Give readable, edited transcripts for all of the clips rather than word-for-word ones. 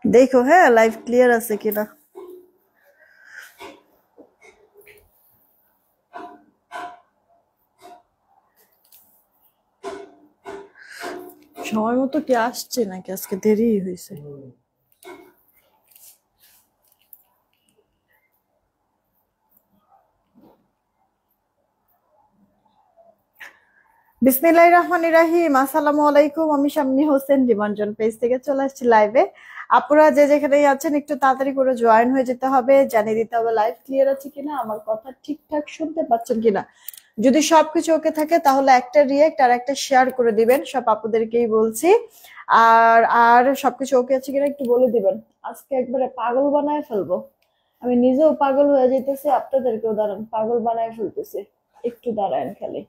देखो है live clear আছে কিনা। সময় মতো কি আসছে নাকি আজকে দেরি হয়েছে? বিসমিল্লাহির রহমানির রহিম। আসসালামু আলাইকুম। আমি শাম্মী হোসেন ডিমান্ডজন পেজ থেকে চলে আসছি লাইভে। আপুরা যে যেখানেই আছেন একটু তাড়াতাড়ি করে জয়েন হয়ে যেতে হবে, জানিয়ে দিতে হবে লাইভ ক্লিয়ার আছে কিনা, আমার কথা ঠিকঠাক শুনতে পাচ্ছেন কিনা। যদি সবকিছু ওকে থাকে তাহলে একটা রিয়েক্ট আর একটা শেয়ার করে দিবেন, সব আপুদেরকেই বলছি। আর আর সবকিছু ওকে আছে কিনা একটু বলে দিবেন। আজকে একবারে পাগল বানায় ফেলবো, আমি নিজেও পাগল হয়ে যেতেছি, আপনাদেরকেও দাঁড়ান পাগল বানায় ফেলতেছি। একটু দাঁড়ান খালি,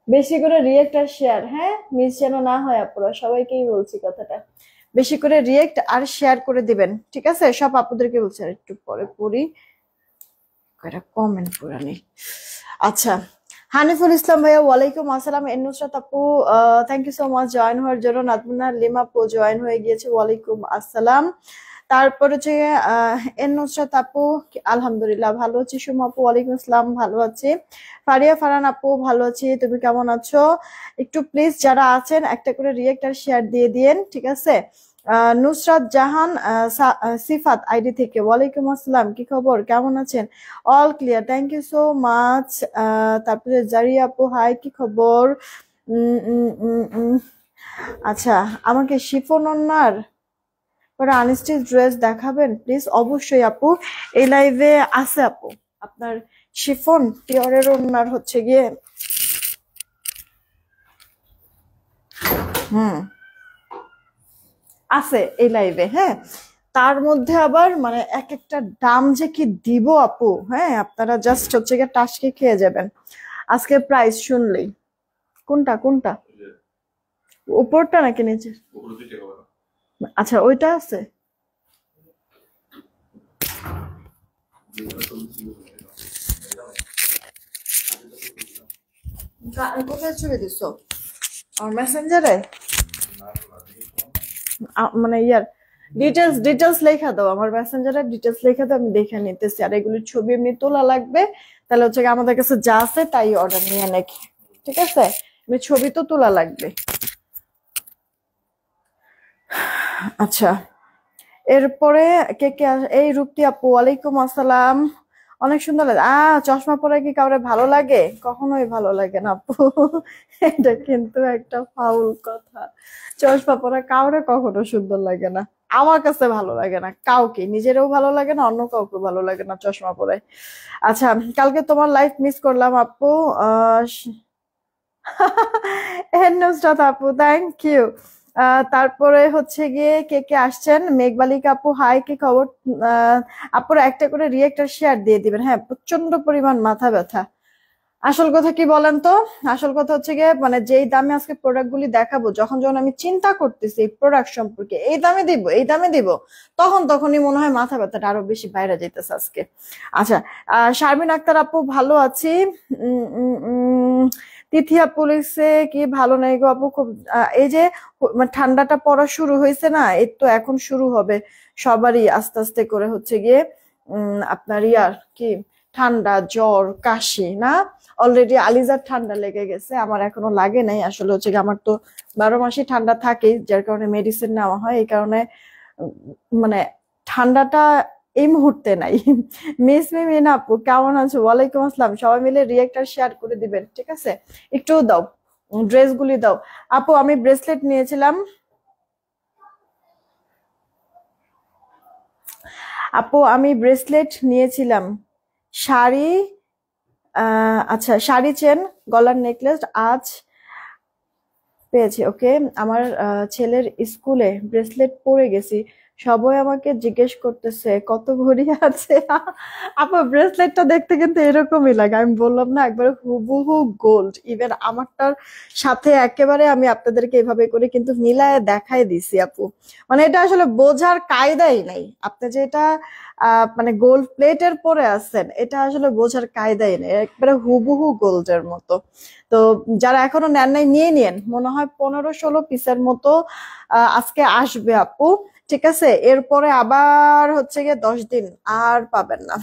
বেশি করে রিয়েক্ট আর শেয়ার, হ্যাঁ মিস যেন না হয় আপুরা, সবাইকেই বলছি কথাটা। বেশি করে রিয়েক্ট আর শেয়ার করে দিবেন, ঠিক আছে? সব আপুদেরকে বলছি। আর একটু পরে পড়ি কয়টা কমেন্ট পড়া নেই। আচ্ছা, হানিফুল ইসলাম ভাইয়া ওয়ালাইকুম আসসালাম। এন নুসরাত আপু thank you so much join হওয়ার জন্য। নাজমুনা লিমা আপু জয়েন হয়ে গিয়েছে, ওয়ালাইকুম আসসালাম। তারপর হচ্ছে এন নুসরাত আপু আলহামদুলিল্লাহ ভালো আছি। সুমা আপু ওয়ালাইকুম আসসালাম, ভালো আছি। ফারিয়া ফারান আপু ভালো আছি, তুমি কেমন আছো? একটু প্লিজ যারা আছেন একটা করে রিয়েক্ট আর শেয়ার দিয়ে দিয়েন, ঠিক আছে? নুসরাত জাহান সিফাত আইডি থেকে ওয়ালাইকুম আসসালাম, কি খবর, কেমন আছেন? All clear, thank you so much. তারপরে জারিয়া আপু হাই, কি খবর? আচ্ছা, আমাকে শিফন ওন্নার পরে আনস্টিচ ড্রেস দেখাবেন প্লিজ। অবশ্যই আপু, এই লাইভে আছে আপু আপনার শিফন পিওরের ওন্নার হচ্ছে গিয়ে আছে এই লাইভে, হ্যাঁ। তার মধ্যে আবার মানে এক একটা দাম যে কি দিব আপু, হ্যাঁ আপনারা জাস্ট হচ্ছে গিয়ে টাসকে খেয়ে যাবেন আজকে প্রাইস শুনলেই। কোনটা কোনটা, উপরটা নাকি নিচে? আচ্ছা ওইটা আছে। কোথায় ছবি দিছো? আমার মেসেঞ্জারে মানে ইয়ার ডিটেলস লেখা দাও, আমার মেসেঞ্জারে ডিটেলস লেখা দাও, আমি দেখে নিতেছি। আর এগুলোর ছবি এমনি তোলা লাগবে, তাহলে হচ্ছে আমাদের কাছে যা আছে তাই অর্ডার নিয়ে নাকি, ঠিক আছে? ছবি তো তোলা লাগবে। আচ্ছা, এরপরে কে কে এই রূপতি আপু ওয়ালাইকুম আসসালাম, অনেক সুন্দর লাগে। চশমা পরে কি কাউরে ভালো লাগে? কখনোই ভালো লাগে না আপু, এটা কিন্তু একটা ফাউল কথা। চশমা পরা কাউরে কখনো সুন্দর লাগে না, আমার কাছে ভালো লাগে না, কাউকে নিজেরও ভালো লাগে না, অন্য কাউকে ভালো লাগে না চশমা পরে। আচ্ছা, কালকে তোমার লাইফ মিস করলাম আপু। নুসরাত আপু থ্যাংক ইউ। তারপরে হচ্ছে গিয়ে কে কে আসছেন? মেঘবালিকা আপু হাই, কি খবর? আপুরা একটা করে রিয়েক্ট আর শেয়ার দিয়ে দিবেন। হ্যাঁ, প্রচন্ড পরিমাণ মাথা ব্যথা। আসল কথা কি বলেন তো? আসল কথা হচ্ছে গিয়ে মানে যেই দামে আজকে প্রোডাক্ট গুলি দেখাবো, যখন যখন আমি চিন্তা করতেছি এই প্রোডাক্ট সম্পর্কে, এই দামে দিব এই দামে দিব, তখনই মনে হয় মাথা ব্যথাটা আরো বেশি বাইরে যেতেছে আজকে। আচ্ছা, শারমিন আক্তার আপু ভালো আছি। তিথিয়া পুলিশে কি ভালো নাই গো আপু, খুব এই যে ঠান্ডাটা পড়া শুরু হয়েছে না, এই তো এখন শুরু হবে সবারই আস্তে আস্তে করে হচ্ছে গিয়ে আপনার ইয়ার কি ঠান্ডা জ্বর কাশি না। অলরেডি আলিজার ঠান্ডা লেগে গেছে, আমার এখনো লাগে নাই। আসলে হচ্ছে কি আমার তো 12 মাসই ঠান্ডা থাকে, যার কারণে মেডিসিন নেওয়া হয়, এই কারণে মানে ঠান্ডাটা এই মুহূর্তে নাই। মিস মিমিনা আপু কেমন আছো? ওয়ালাইকুম আসসালাম। সবাই মিলে রিয়েক্ট আর শেয়ার করে দিবেন, ঠিক আছে? একটু দাও, ড্রেস গুলি দাও। আপু আমি ব্রেসলেট নিয়েছিলাম, আপু আমি ব্রেসলেট নিয়েছিলাম, শাড়ি আচ্ছা শাড়ি চেন গলার নেকলেস আজ পেয়েছি। ওকে, আমার ছেলের স্কুলে ব্রেসলেট পরে গেছি, সবাই আমাকে জিজ্ঞেস করতেছে কত ভরি আছে। আপু ব্রেসলেটটা দেখতে কিন্তু এরকমই লাগে, আমি বললাম না একবারে হুবহু গোল্ড। ইভেন আমারটার সাথে একেবারে আমি আপনাদেরকে এভাবে করে কিন্তু মিলায় দেখাই দিছি আপু। মানে এটা আসলে বোঝার কায়দাই নাই, আপনি যে এটা মানে গোল্ড প্লেটের পরে আছেন, এটা আসলে বোঝার কায়দাই নেই, একবারে হুবহু গোল্ডের মতো। তো যারা এখনো নেন নাই নিয়ে নিয়েন, মনে হয় 15-16 পিসের মতো আজকে আসবে আপু। ঠিক আছে, এরপরে আবার হচ্ছে গিয়ে 10 দিন আর পাবেন না।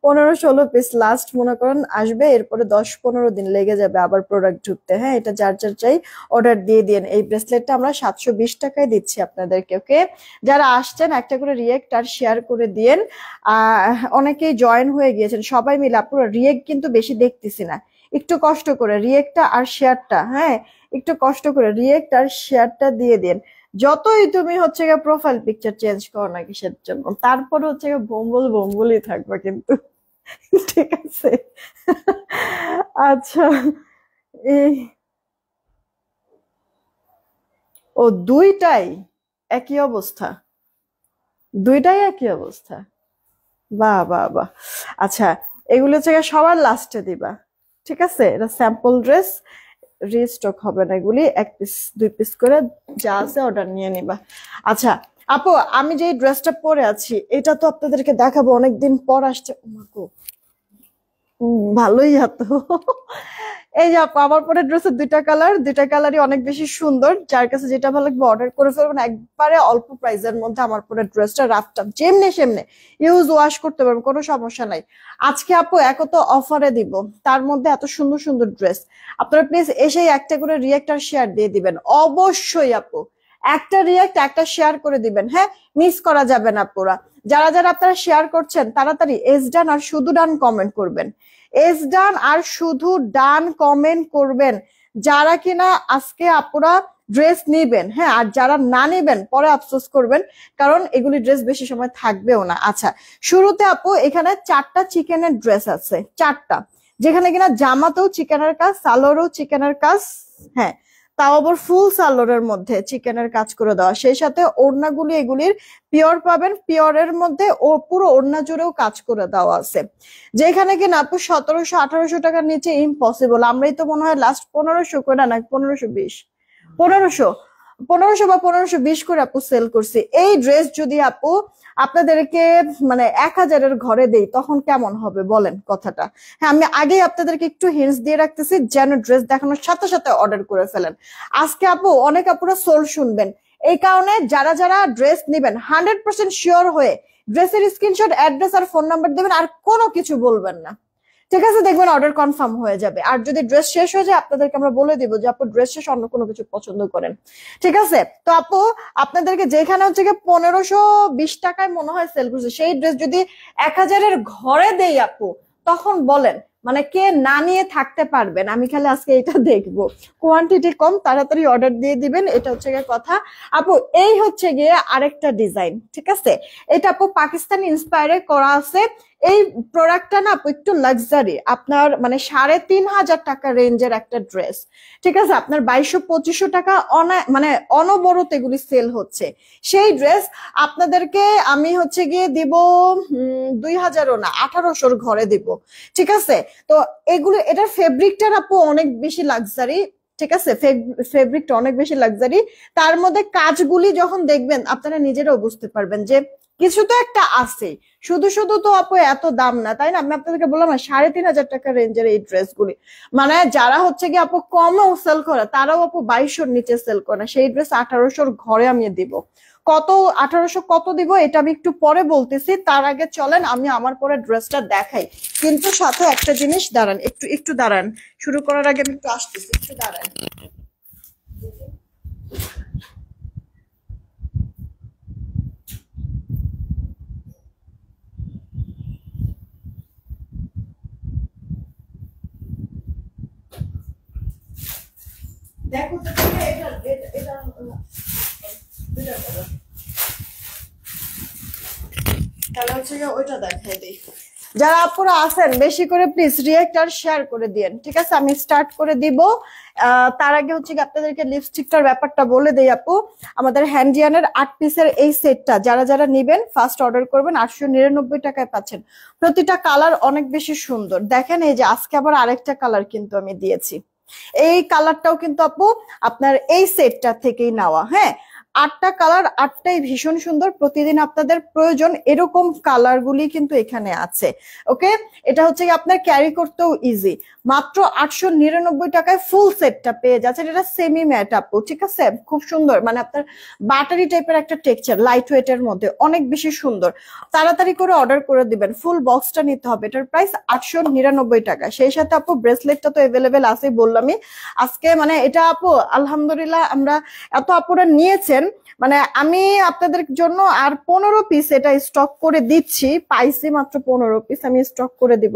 15-16 পিস লাস্ট মনে করেন আসবে, এরপরে 10-15 দিন লেগে যাবে আবার প্রোডাক্ট ঢুকতে। হ্যাঁ, এটা যার যার চাই অর্ডার দিয়ে দিন। এই ব্রেসলেটটা আমরা 720 টাকায় দিচ্ছি আপনাদেরকে। ওকে, যারা আসছেন একটা করে রিয়েক্ট আর শেয়ার করে দিয়েন। অনেকেই জয়েন হয়ে গিয়েছেন, সবাই মিলে পুরো রিয়েক্ট কিন্তু বেশি দেখতেছি না, একটু কষ্ট করে রিয়েক্টটা আর শেয়ারটা, হ্যাঁ একটু কষ্ট করে রিয়েক্ট আর শেয়ারটা দিয়ে দিন। যতই তুমি হচ্ছে গিয়ে প্রোফাইল পিকচার চেঞ্জ করো না কিসের জন্য, তারপরে হচ্ছে গিয়ে বোম্বল বোম্বলই থাকবে কিন্তু। ঠিক আছে। আচ্ছা, এই ও দুইটাই একই অবস্থা, দুইটাই একই অবস্থা। বাহ বাহ বাহ। আচ্ছা, এগুলো হচ্ছে গিয়ে সবার লাস্টে দিবা। ঠিক আছে, এটা স্যাম্পল ড্রেস, রিস্টক হবে না, এগুলি 1 পিস 2 পিস করে যা আছে অর্ডার নিয়ে নিবা। আচ্ছা আপু, আমি যে ড্রেসটা পরে আছি এটা তো আপনাদেরকে দেখাবো, অনেকদিন পর আসছে। ও মা গো, ভালোই হতো। এই যে আপু, আমার পরে ড্রেসের দুইটা কালার, দুইটা কালারই অনেক বেশি সুন্দর, যার কাছে যেটা ভালো লাগবে অর্ডার করে ফেলবেন একবারে অল্প প্রাইসের মধ্যে। আমার পরে ড্রেসটা রাফটা যেমনে সেমনে ইউজ ওয়াশ করতে পারবেন, কোনো সমস্যা নাই। আজকে আপু এক তো অফারে দিব, তার মধ্যে এত সুন্দর সুন্দর ড্রেস। আপনারা প্লিজ এসেই একটা করে রিয়েক্ট আর শেয়ার দিয়ে দিবেন অবশ্যই আপু, একটা রিয়েক্ট একটা শেয়ার করে দিবেন, হ্যাঁ মিস করা যাবে না পুরা। যারা যারা আপনারা শেয়ার করছেন তাড়াতাড়ি এস ডান আর শুধু ডান কমেন্ট করবেন, এস ডান আর শুধু ডান কমেন্ট করবেন যারা কিনা আজকে আপুরা ড্রেস নিবেন। হ্যাঁ, আর যারা না নিবেন পরে আফসোস করবেন, কারণ এগুলি ড্রেস বেশি সময় থাকবেও না। আচ্ছা, শুরুতে আপু এখানে 4টা চিকেনের ড্রেস আছে, 4টা, যেখানে কিনা জামাতেও চিকেনের কাজ, সালোয়ারও চিকেনের কাজ। হ্যাঁ, তাও আবার ফুল সালোয়ারের মধ্যে চিকেনের কাজ করে দেওয়া, সেই সাথে ওড়নাগুলি এগুলির পিওর পাবেন, পিওরের মধ্যে ও পুরো ওড়না জুড়েও কাজ করে দেওয়া আছে। যেখানে কিনা আপু 1700-1800 টাকার নিচে ইম্পসিবল। আমরাই তো মনে হয় লাস্ট 1500 করে না 1520, 1500 1500 বা 1520 করে আপু সেল করছি। এই ড্রেস যদি আপু আপনাদেরকে মানে 1000-এর ঘরে দেই তখন কেমন হবে বলেন কথাটা। হ্যাঁ, আমি আগেই আপনাদেরকে একটু হিন্টস দিয়ে রাখতেছি যেন ড্রেস দেখানোর সাথে সাথে অর্ডার করে ফেলেন। আজকে আপু অনেক আপুরা সোল শুনবেন, এই কারণে যারা যারা ড্রেস নিবেন 100% শিওর হয়ে ড্রেসের স্ক্রিনশট, অ্যাড্রেস আর ফোন নাম্বার দেবেন, আর কোনো কিছু বলবেন না। ঠিক আছে, দেখবেন অর্ডার কনফার্ম হয়ে যাবে। আর যদি ড্রেস শেষ হয়ে যায় আপনাদেরকে আমরা বলে দিব যে আপু ড্রেস শেষ, অন্য কোনো কিছু পছন্দ করেন। ঠিক আছে, তো আপু আপনাদেরকে যেখানে হচ্ছে গিয়ে 1520 টাকায় মনে হয় সেল করছে, সেই ড্রেস যদি 1000-এর ঘরে দেই আপু, তখন বলেন মানে কে না নিয়ে থাকতে পারবেন। আমি খালি আজকে এটা দেখবো, কোয়ান্টিটি কম, তাড়াতাড়ি অর্ডার দিয়ে দিবেন, এটা হচ্ছে গিয়ে কথা। আপু এই হচ্ছে গিয়ে আরেকটা ডিজাইন। ঠিক আছে, এটা আপু পাকিস্তানি ইন্সপায়ারে করা আছে। এই প্রোডাক্টটা না আপু একটু লাক্সারি, আপনার মানে 3500 টাকা রেঞ্জের একটা ড্রেস। ঠিক আছে, আপনার 2200-2500 টাকা মানে অনবরত এগুলি সেল হচ্ছে। সেই ড্রেস আপনাদেরকে আমি হচ্ছে গিয়ে দিব 2000ও না 1800-র ঘরে দিব। ঠিক আছে, তো এগুলো এটার ফেব্রিকটা আপু অনেক বেশি লাক্সারি। ঠিক আছে, ফেব্রিকটা অনেক বেশি লাক্সারি, তার মধ্যে কাজগুলি যখন দেখবেন আপনারা নিজেরাও বুঝতে পারবেন যে কিছু তো একটা আছে। শুধু শুধু তো আপু এত দাম না, তাই না? আমি আপনাদেরকে বললাম 3500 টাকা রেঞ্জের এই ড্রেসগুলি, মানে যারা হচ্ছে কি আপু কমেও সেল করে তারাও আপু 2200-র নিচে সেল করে না, সেই ড্রেস 1800-র ঘরে আমি দিব। কত 1800 কত দিব এটা আমি একটু পরে বলতেছি, তার আগে চলেন আমি আমার পরে ড্রেসটা দেখাই। কিন্তু সাথে একটা জিনিস, দাঁড়ান একটু একটু দাঁড়ান, শুরু করার আগে আমি একটু আসতেছি, একটু দাঁড়ান। দেখো তো এটা এটা এটা তাহলে হচ্ছে ওইটা দেখাই দিই। যারা আপুরা আছেন বেশি করে প্লিজ রিয়েক্ট আর শেয়ার করে দিয়েন। ঠিক আছে, আমি স্টার্ট করে দিব। তার আগে হচ্ছে কি আপনাদেরকে লিপস্টিকটার ব্যাপারটা বলে দেই আপু। আমাদের হ্যান্ডিয়ানের 8 পিসের এই সেটটা যারা যারা নিবেন ফার্স্ট অর্ডার করবেন 899 টাকায় পাচ্ছেন। প্রতিটা কালার অনেক বেশি সুন্দর। দেখেন এই যে আজকে আবার আরেকটা কালার কিন্তু আমি দিয়েছি, এই কালারটাও কিন্তু আপু আপনার এই সেটটা থেকেই নেওয়া। হ্যাঁ, 8টা কালার, 8টাই ভীষণ সুন্দর। প্রতিদিন আপনাদের প্রয়োজন এরকম কালার গুলি কিন্তু এখানে আছে। ওকে, এটা হচ্ছে কি আপনার ক্যারি করতেও ইজি। মাত্র 899 টাকায় ফুল সেটটা পেয়ে যাচ্ছেন। এটা সেমি ম্যাট আপু, ঠিক আছে, খুব সুন্দর, মানে আপনার বাটারি টাইপের একটা টেক্সচার, লাইট ওয়েট এর মধ্যে অনেক বেশি সুন্দর। তাড়াতাড়ি করে অর্ডার করে দিবেন, ফুল বক্সটা নিতে হবে। এটার প্রাইস 899 টাকা। সেই সাথে আপু ব্রেসলেটটা তো এভেলেবেল আছে বললামই আজকে। মানে এটা আপু আলহামদুলিল্লাহ আমরা এত আপুরা নিয়েছেন, মানে আমি আপনাদের জন্য আর 15 পিস এটা স্টক করে দিচ্ছি, পাইছি মাত্র 15 পিস, আমি স্টক করে দিব।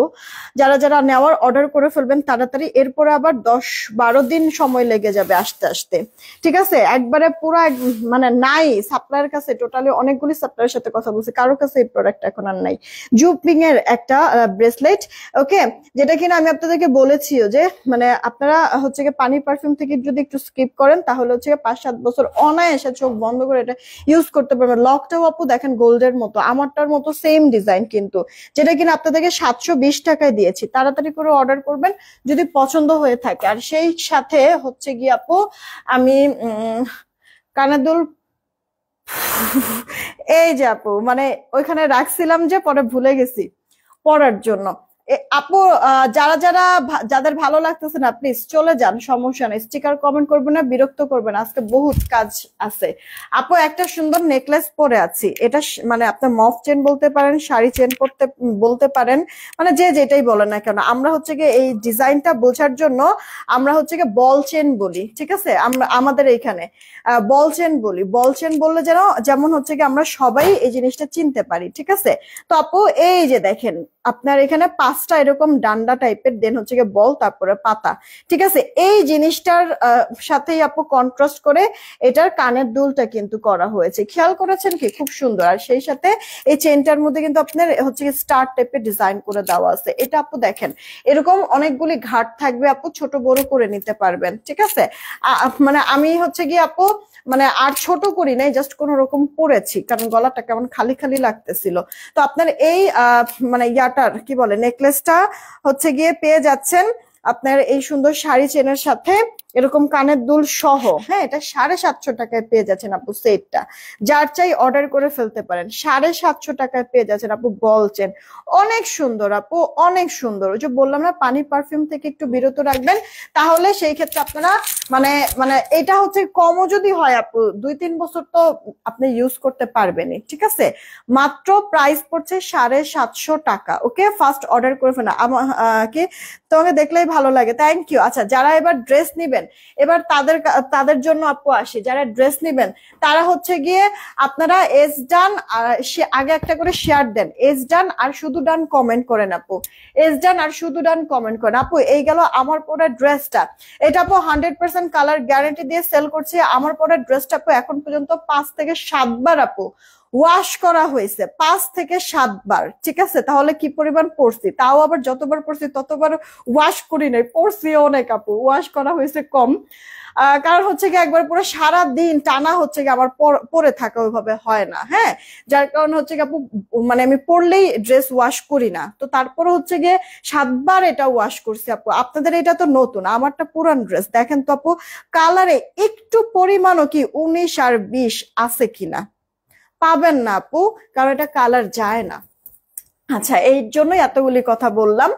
যারা যারা নেওয়ার অর্ডার করে ফেলবেন তাড়াতাড়ি, এরপরে আবার 10-12 দিন সময় লেগে যাবে আসতে আসতে, ঠিক আছে। একবারে পুরো মানে নাই সাপ্লায়ার কাছে, টোটালি অনেকগুলি সাপ্লায়ারের সাথে কথা বলছি, কারোর কাছে এই প্রোডাক্ট এখন আর নাই। জুপিং এর একটা ব্রেসলেট, ওকে, যেটা কিনা আমি আপনাদেরকে বলেছিও যে মানে আপনারা হচ্ছে গিয়ে পানি পারফিউম থেকে যদি একটু স্কিপ করেন তাহলে হচ্ছে 5-7 বছর অনায়াসে চোখ বন্ধ করে এটা ইউজ করতে পারবেন। লকটাও আপু দেখেন গোল্ডের মতো, আমারটার মতো সেম ডিজাইন কিন্তু, যেটা কিনা আপনাদেরকে 720 টাকায় দিয়েছি। তাড়াতাড়ি করে অর্ডার করবেন যদি পছন্দ হয়ে থাকে। আর সেই সাথে হচ্ছে গিয়ে আপু আমি কানের দুল এই যে আপু মানে ওইখানে রাখছিলাম যে পরে ভুলে গেছি পড়ার জন্য। আপু যারা যারা যাদের ভালো লাগতেছে না প্লিজ চলে যান, সমস্যা নেই। স্টিকার কমেন্ট করবেন না, বিরক্ত করবেন, আজকে বহুত কাজ আছে। আপু একটা সুন্দর নেকলেস পরে আছি, এটা মানে আপনার মফ চেন বলতে পারেন, শাড়ি চেন পরতে বলতে পারেন, মানে যে যেটাই বলেন না কেন। আমরা হচ্ছে গিয়ে এই ডিজাইনটা বোঝার জন্য আমরা হচ্ছে গিয়ে বল চেন বলি, ঠিক আছে। আমরা আমাদের এইখানে বল চেন বলি। বল চেন বললে যেন যেমন হচ্ছে গিয়ে আমরা সবাই এই জিনিসটা চিনতে পারি, ঠিক আছে। তো আপু এই যে দেখেন আপনার এখানে 5টা এরকম ডান্ডা টাইপের, দেন হচ্ছে গিয়ে বল, তারপরে পাতা, ঠিক আছে। এই জিনিসটার সাথেই আপু কন্ট্রাস্ট করে এটার কানের দুলটা কিন্তু করা হয়েছে, খেয়াল করেছেন কি, খুব সুন্দর। আর সেই সাথে এই চেনটার মধ্যে কিন্তু আপনার হচ্ছে স্টার টাইপের ডিজাইন করে দেওয়া আছে। এটা আপু দেখেন এরকম অনেকগুলি ঘাট থাকবে আপু, ছোট বড় করে নিতে পারবেন, ঠিক আছে। মানে আমি হচ্ছে গিয়ে আপু মানে আর ছোট করি নাই, জাস্ট কোন রকম পরেছি কারণ গলাটা কেমন খালি খালি লাগতেছিল। তো আপনার এই মানে ইয়াটার কি বলে নেকলেসটা হচ্ছে গিয়ে পেয়ে যাচ্ছেন আপনার এই সুন্দর শাড়ি চেনের সাথে, এরকম কানের দুল সহ। হ্যাঁ, এটা 750 টাকায় পেয়ে যাচ্ছেন আপু সেটটা। যার চাই অর্ডার করে ফেলতে পারেন। 750 টাকায় পেয়ে যাচ্ছেন আপু বল চেন, অনেক সুন্দর আপু, অনেক সুন্দর। ওই যে বললাম না পানি পারফিউম থেকে একটু বিরত রাখবেন, তাহলে সেই ক্ষেত্রে আপনারা মানে মানে এটা হচ্ছে কমও যদি হয় আপু 2-3 বছর তো আপনি ইউজ করতে পারবেনই, ঠিক আছে। মাত্র প্রাইস পড়ছে 750 টাকা। ওকে, ফার্স্ট অর্ডার করে ফেলা কি তোমাকে দেখলেই ভালো লাগে, থ্যাংক ইউ। আচ্ছা, যারা এবার ড্রেস নিবেন, এবার তাদের জন্য আপু আসি, যারা ড্রেস নিবেন তারা হচ্ছে গিয়ে আপনারা এস ডান আগে একটা করে শেয়ার দেন, এস ডান আর শুধু ডান কমেন্ট করেন আপু, এস ডান আর শুধু ডান কমেন্ট করেন আপু। এই গেল আমার পরা ড্রেসটা, এটা আপু 100% কালার গ্যারান্টি দিয়ে সেল করছে। আমার পরা ড্রেসটা আপু এখন পর্যন্ত 5 থেকে 7 বার আপু ওয়াশ করা হয়েছে, 5 থেকে 7 বার, ঠিক আছে। তাহলে কি পরিমাণ পড়ছি, তাও আবার যতবার পড়ছি ততবার ওয়াশ করি নাই, পড়ছি অনেক আপু, ওয়াশ করা হয়েছে কম। কারণ হচ্ছে কি একবার পুরো সারা দিন টানা হচ্ছে কি আমার পরে থাকা ওইভাবে হয় না। হ্যাঁ, যার কারণে হচ্ছে কি আপু মানে আমি পরলেই ড্রেস ওয়াশ করি না, তো তারপরে হচ্ছে গিয়ে 7 বার এটা ওয়াশ করছি আপু। আপনাদের এটা তো নতুন, আমারটা পুরান ড্রেস। দেখেন তো আপু কালারে একটু পরিমাণও কি 19 আর 20 আছে কিনা, পাবেন না আপু, কারণ এটা কালার যায় না। আচ্ছা, এই জন্যই এতগুলি কথা বললাম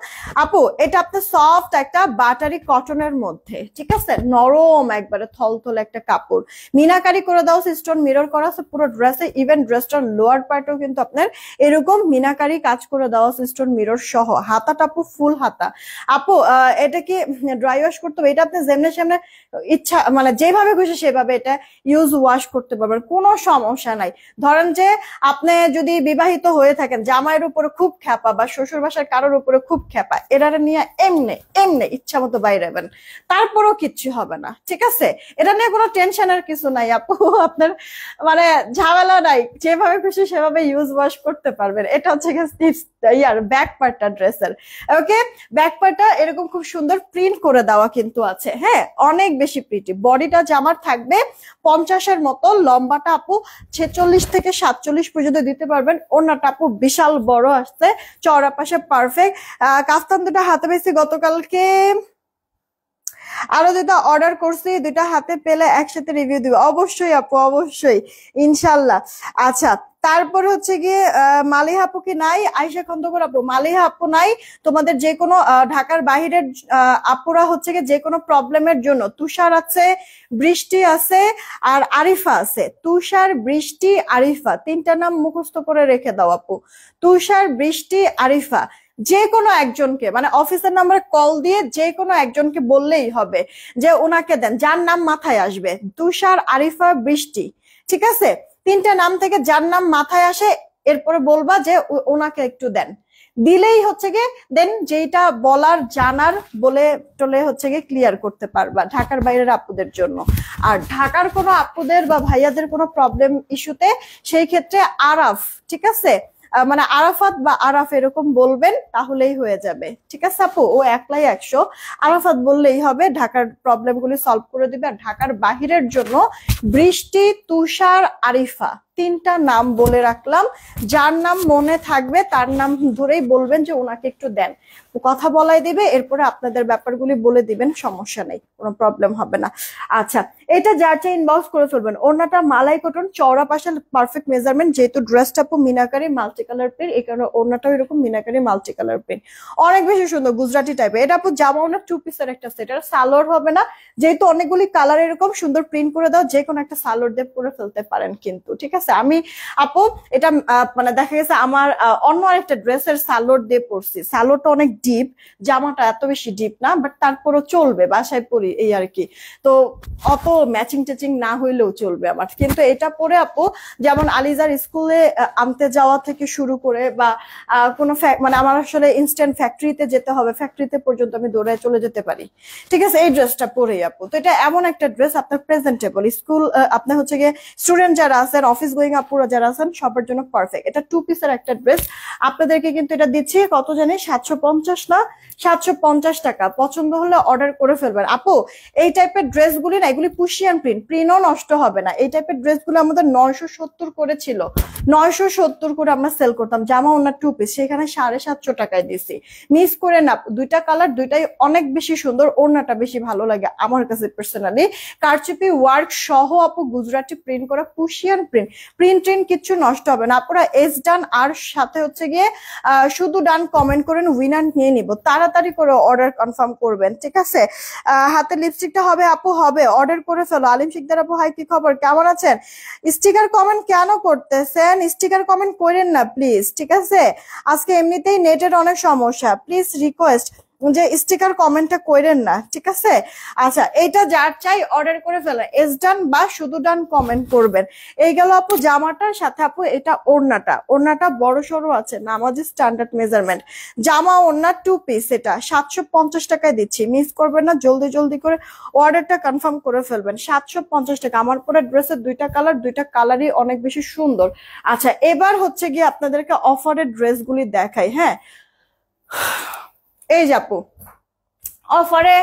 আপু। এটা আপনার সফট একটা বাটারি কটনের মধ্যে, ঠিক আছে, নরম একবারে থলথল একটা কাপড়, মিনাকারি করে দাও, স্টোন মিরর করা আছে পুরো ড্রেসে। ইভেন ড্রেসটার লোয়ার পার্টেও কিন্তু আপনার এরকম মিনাকারি কাজ করে দেওয়া আছে স্টোন মিরর সহ। হাতাটা আপু ফুল হাতা। আপু এটা কি ড্রাই ওয়াশ করতে হবে? এটা আপনি যেমনে সামনে ইচ্ছা মানে যেভাবে খুশি সেভাবে এটা ইউজ ওয়াশ করতে পারবেন, কোনো সমস্যা নাই। ধরেন যে আপনি যদি বিবাহিত হয়ে থাকেন, জামাইয়ের উপরে খুব খ্যাপা বা শ্বশুর বাসার কারোর উপরে খুব খ্যাপা, এরা নিয়ে এমনি এমনি ইচ্ছা মতো বাইরেবেন, তারপরেও কিচ্ছু হবে না, ঠিক আছে? এটা নিয়ে কোনো টেনশনের কিছু নাই আপু, আপনার মানে ঝামেলা নাই, যেভাবে খুশি সেভাবে ইউজ ওয়াশ করতে পারবেন। এটা হচ্ছে ইয়ার ব্যাক পার্টটা ড্রেসের। ওকে, ব্যাক পার্টটা এরকম খুব সুন্দর প্রিন্ট করে দেওয়া কিন্তু আছে, হ্যাঁ অনেক বেশি প্রিটি। বডিটা জামার থাকবে 50-এর মতো, লম্বাটা আপু 46 থেকে 47 পর্যন্ত দিতে পারবেন। ওড়নাটা আপু বিশাল বড় আসছে, চওড়া পাশে পারফেক্ট। কাফতান দুটা হাতে পেয়েছি গতকালকে, আরো দুটা অর্ডার করছি, দুটা হাতে পেলে একসাথে রিভিউ দিব অবশ্যই আপু, অবশ্যই ইনশাল্লাহ। আচ্ছা, তারপর হচ্ছে গিয়ে মালিহা আপু কি নাই? আয়শা খন্দকার আপু, মালিহা আপু নাই। তোমাদের যে কোনো ঢাকার বাহিরের আপুরা হচ্ছে গিয়ে যে কোনো প্রবলেমের জন্য, তুষার আছে, বৃষ্টি আছে, আর আরিফা আছে। তুষার, বৃষ্টি, আরিফা, তিনটা নাম মুখস্থ করে রেখে দাও আপু। তুষার, বৃষ্টি, আরিফা, যে কোনো একজনকে মানে অফিসের নাম্বারে কল দিয়ে যে কোনো একজনকে বললেই হবে যে ওনাকে দেন, যার নাম মাথায় আসবে। তুষার, আরিফা, বৃষ্টি, ঠিক আছে? তিনটা নাম থেকে যার নাম মাথায় আসে এরপরে বলবা যে ওনাকে একটু দেন, দিলেই হচ্ছে গিয়ে দেন যেটা বলার জানার বলে টলে হচ্ছে গিয়ে ক্লিয়ার করতে পারবা ঢাকার বাইরের আপুদের জন্য। আর ঢাকার কোনো আপুদের বা ভাইয়াদের কোনো প্রবলেম ইস্যুতে সেই ক্ষেত্রে আরাফ, ঠিক আছে, মানে আরাফাত বা আরাফ এরকম বলবেন, তাহলেই হয়ে যাবে, ঠিক আছে আপু? ও একলাই 100, আরাফাত বললেই হবে, ঢাকার প্রবলেম গুলি সলভ করে দিবে। আর ঢাকার বাহিরের জন্য বৃষ্টি, তুষার, আরিফা, তিনটা নাম বলে রাখলাম। যার নাম মনে থাকবে তার নাম ধরেই বলবেন যে ওনাকে একটু দেন, কথা বলাই দিবে, এরপরে আপনাদের ব্যাপারগুলি বলে দিবেন, সমস্যা নেই, কোনো প্রবলেম হবে না। আচ্ছা, এটা যার চাই ইনবক্স করে ফেলবেন। ওড়নাটা মালাই কটন, চওড়া পাশে পারফেক্ট মেজারমেন্ট, যেহেতু ড্রেসটা আপু মিনাকারি মাল্টি কালার প্রিন্ট, এই কারণে ওড়নাটাও এরকম মিনাকারি মাল্টি কালার প্রিন্ট, অনেক বেশি সুন্দর গুজরাটি টাইপের। এটা আপু জামা ওড়না 2 পিসের একটা সেট, এটা সালোয়ার হবে না, যেহেতু অনেকগুলি কালার এরকম সুন্দর প্রিন্ট করে দাও, যে কোনো একটা সালোয়ার দিয়ে পরে ফেলতে পারেন কিন্তু, ঠিক আছে? আমি আপু এটা মানে দেখা গেছে আমার অন্য আরেকটা ড্রেসের সালোয়ার দিয়ে পরছি, সালোয়ারটা অনেক ডিপ, জামাটা এত বেশি ডিপ না, বাট তারপরও চলবে, বাসায় পরি এই আর কি। তো অত ম্যাচিং টেচিং না হইলেও চলবে আমার। কিন্তু এটা পরে আপু যেমন আলিজার স্কুলে আনতে যাওয়া থেকে শুরু করে বা কোনো মানে আমার আসলে ইনস্ট্যান্ট ফ্যাক্টরিতে যেতে হবে, ফ্যাক্টরিতে পর্যন্ত আমি দৌড়ে চলে যেতে পারি, ঠিক আছে, এই ড্রেসটা পরেই আপু। তো এটা এমন একটা ড্রেস আপনার প্রেজেন্টেবল, স্কুল আপনার হচ্ছে গিয়ে স্টুডেন্ট যারা আছেন, অফিস গোয়িং আপুরা যারা আছেন, সবার জন্য পারফেক্ট। এটা 2 পিসের একটা ড্রেস, আপনাদেরকে কিন্তু এটা দিচ্ছি কত জানি 750 না 750 টাকা। পছন্দ হলে অর্ডার করে ফেলবেন আপু। এই টাইপের ড্রেসগুলি না, এগুলি পুশিয়ান প্রিন্ট, প্রিন্টও নষ্ট হবে না। এই টাইপের ড্রেসগুলো আমাদের 970 করে ছিল, 970 করে আমরা সেল করতাম, জামা ওনার 2 পিস, সেখানে 750 টাকায় দিছি। মিস করে না, দুইটা কালার দুইটাই অনেক বেশি সুন্দর, ওড়নাটা বেশি ভালো লাগে আমার কাছে পার্সোনালি। কারচুপি ওয়ার্ক সহ আপু, গুজরাটি প্রিন্ট করা, পুশিয়ান প্রিন্ট, প্রিন্ট কিচ্ছু নষ্ট হবে না। আপনারা এস ডান আর সাথে হচ্ছে গিয়ে শুধু ডান কমেন্ট করেন, উইনার নিয়ে নিব, তাড়াতাড়ি করে অর্ডার কনফার্ম করবেন, ঠিক আছে? হাতে লিপস্টিকটা হবে আপু, হবে, অর্ডার করে ফেলো। আলিম শিকদার আপু হাই, কি খবর, কেমন আছেন? স্টিকার কমেন্ট কেন করতেছেন? স্টিকার কমেন্ট করেন না প্লিজ, ঠিক আছে? আজকে এমনিতেই নেটের অনেক সমস্যা, প্লিজ রিকোয়েস্ট যে স্টিকার কমেন্টটা করেন না, ঠিক আছে? আচ্ছা, এইটা যার চাই অর্ডার করে ফেলেন, এস ডান বা শুধু ডান কমেন্ট করবেন। এই গেল আপু জামাটার সাথে আপু এটা ওড়নাটা, ওড়নাটা বড় সড়ো আছে, নামাজি স্ট্যান্ডার্ড মেজারমেন্ট, জামা ওড়না 2 পিস, এটা 750 টাকায় দিচ্ছি, মিস করবেন না, জলদি জলদি করে অর্ডারটা কনফার্ম করে ফেলবেন। 750 টাকা। আমার পরে ড্রেসের দুইটা কালার, দুইটা কালারই অনেক বেশি সুন্দর। আচ্ছা, এবার হচ্ছে গিয়ে আপনাদেরকে অফারের ড্রেসগুলি দেখাই, হ্যাঁ? এই যে আপু অফারে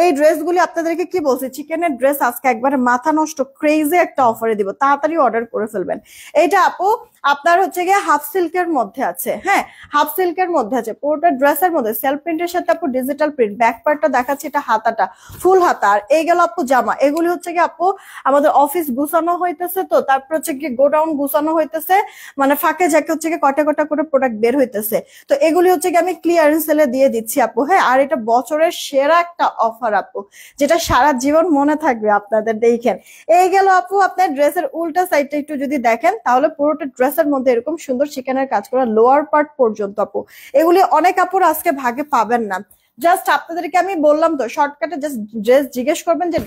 এই ড্রেসগুলি আপনাদেরকে কি বলছি, চিকেনের ড্রেস আজকে একবারে মাথা নষ্ট ক্রেজি একটা অফারে দিব, তাড়াতাড়ি অর্ডার করে ফেলবেন। এইটা আপু আপনার হচ্ছে গিয়ে হাফ সিল্কের মধ্যে আছে, হ্যাঁ হাফ সিল্কের মধ্যে আছে, পুরোটা ড্রেসের মধ্যে সেলফ প্রিন্টের সাথে আপু ডিজিটাল প্রিন্ট, ব্যাক পার্টটা দেখাচ্ছি, এটা হাতাটা ফুল হাতা। আর এই গেল আপু জামা, এগুলি হচ্ছে গিয়ে আপু আমাদের অফিস গুছানো হইতেছে, তো তারপর হচ্ছে গিয়ে গোডাউন গুছানো হইতেছে, মানে ফাঁকে ঝাঁকে হচ্ছে গিয়ে কটা কটা করে প্রোডাক্ট বের হইতেছে, তো এগুলি হচ্ছে গিয়ে আমি ক্লিয়ারেন্স সেলে দিয়ে দিচ্ছি আপু, হ্যাঁ। আর এটা বছরের সেরা একটা অফার আপু, যেটা সারা জীবন মনে থাকবে আপনাদের। দেখেন, এই গেল আপু আপনার ড্রেসের উল্টা সাইডটা একটু যদি দেখেন, তাহলে পুরোটা ড্রেসের মধ্যে এরকম সুন্দর চিকেনের কাজ করা লোয়ার পার্ট পর্যন্ত আপু, এগুলি অনেক আপুর আজকে ভাগে পাবেন না। জাস্ট আপনাদেরকে আমি বললাম তো শর্টকাটে জাস্ট ড্রেস জিজ্ঞেস করবেন যে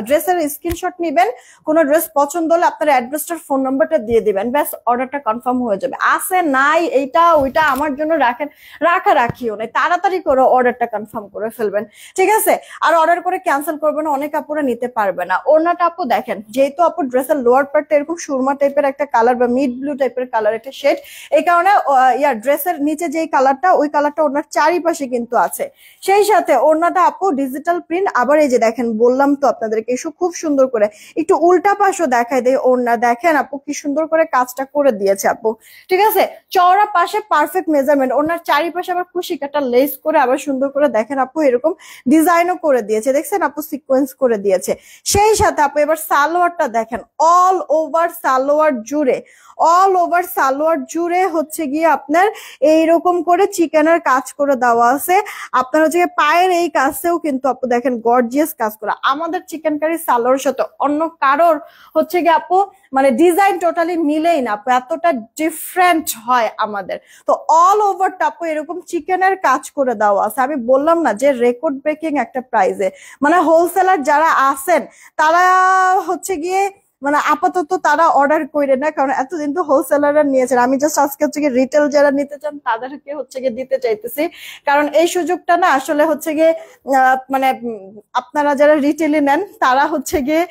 ড্রেসের স্ক্রিনশট নিবেন, কোনো ড্রেস পছন্দ হলে আপনার অ্যাড্রেসটার ফোন নাম্বারটা দিয়ে দিবেন, ব্যাস অর্ডারটা কনফার্ম হয়ে যাবে। আছে নাই এইটা ওইটা আমার জন্য রাখিও নাই, তাড়াতাড়ি করে অর্ডারটা কনফার্ম করে ফেলবেন, ঠিক আছে? আর অর্ডার করে ক্যান্সেল করবেন না, অনেক আপুরা নিতে পারবে না। ওড়নাটা আপু দেখেন, যেহেতু আপু ড্রেসের লোয়ার পার্টটা এরকম সুরমা টাইপের একটা কালার বা মিড ব্লু টাইপের কালার একটা শেড, এই কারণে ড্রেসের নিচে যেই কালারটা ওই কালারটা ওনার চারিপাশে কিন্তু আছে। সেই সাথে ওড়নাটা আপু ডিজিটাল প্রিন্ট, আবার এই যে দেখেন বললাম তো আপনাদেরকে খুব সুন্দর করে একটু উল্টা পাশও দেখাই দেয় ওড়না, দেখেন আপু কি সুন্দর করে কাজটা করে দিয়েছে আপু, ঠিক আছে? চওড়া পাশে পারফেক্ট মেজারমেন্ট, ওনার চারিপাশে আবার খুশি কাটা লেস করে আবার সুন্দর করে দেখেন আপু এরকম ডিজাইনও করে দিয়েছে, দেখছেন আপু সিকোয়েন্স করে দিয়েছে। সেই সাথে আপু এবার সালোয়ারটা দেখেন, অল ওভার সালোয়ার জুড়ে হচ্ছে গিয়ে আপনার এইরকম করে চিকেনের কাজ করে দেওয়া আছে। আপনার হচ্ছে পায়ের এই কাছেও কিন্তু আপু দেখেন গর্জিয়াস কাজ করা। আমাদের চিকেন কারি সালোয়ারের সাথে অন্য কারোর হচ্ছে গিয়ে আপু মানে ডিজাইন টোটালি মিলেই না আপু, এতটা ডিফারেন্ট হয় আমাদের। তো অল ওভারটা আপু এরকম চিকেনের কাজ করে দেওয়া আছে। আমি বললাম না যে রেকর্ড ব্রেকিং একটা প্রাইসে, মানে হোলসেলার যারা আছেন তারা হচ্ছে গিয়ে মানে আপাতত তারা অর্ডার করে না, কারণ এতদিন তো হোলসেলাররা নিয়েছেন। আমি জাস্ট আজকে হচ্ছে গিয়ে রিটেল যারা নিতে চান তাদেরকে হচ্ছে গিয়ে দিতে চাইতেছি, কারণ এই সুযোগটা না আসলে হচ্ছে গিয়ে মানে আপনারা যারা রিটেলে নেন তারা হচ্ছে গিয়ে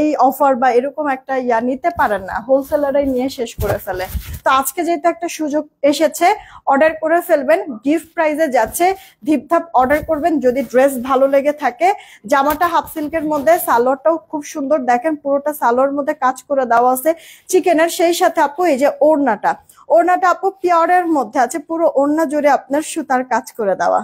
এই অফার বা এরকম একটা নিতে পারেন না, হোলসেলাররাই নিয়ে শেষ করে ফেলে। তো আজকে যেহেতু একটা সুযোগ এসেছে, অর্ডার করে ফেলবেন, গিফট প্রাইজে যাচ্ছে, ধিপধাপ অর্ডার করবেন। যদি ড্রেস ভালো লেগে থাকে, জামাটা হাফ সিল্কের মধ্যে, সালোয়ারটাও খুব সুন্দর, দেখেন পুরোটা সালোয়ার মধ্যে কাজ করে দেওয়া আছে চিকেনের। সেই সাথে আপু এই যে ওড়নাটা আপু পিওরের মধ্যে আছে, পুরো ওড়না জুড়ে আপনার সুতার কাজ করে দেওয়া।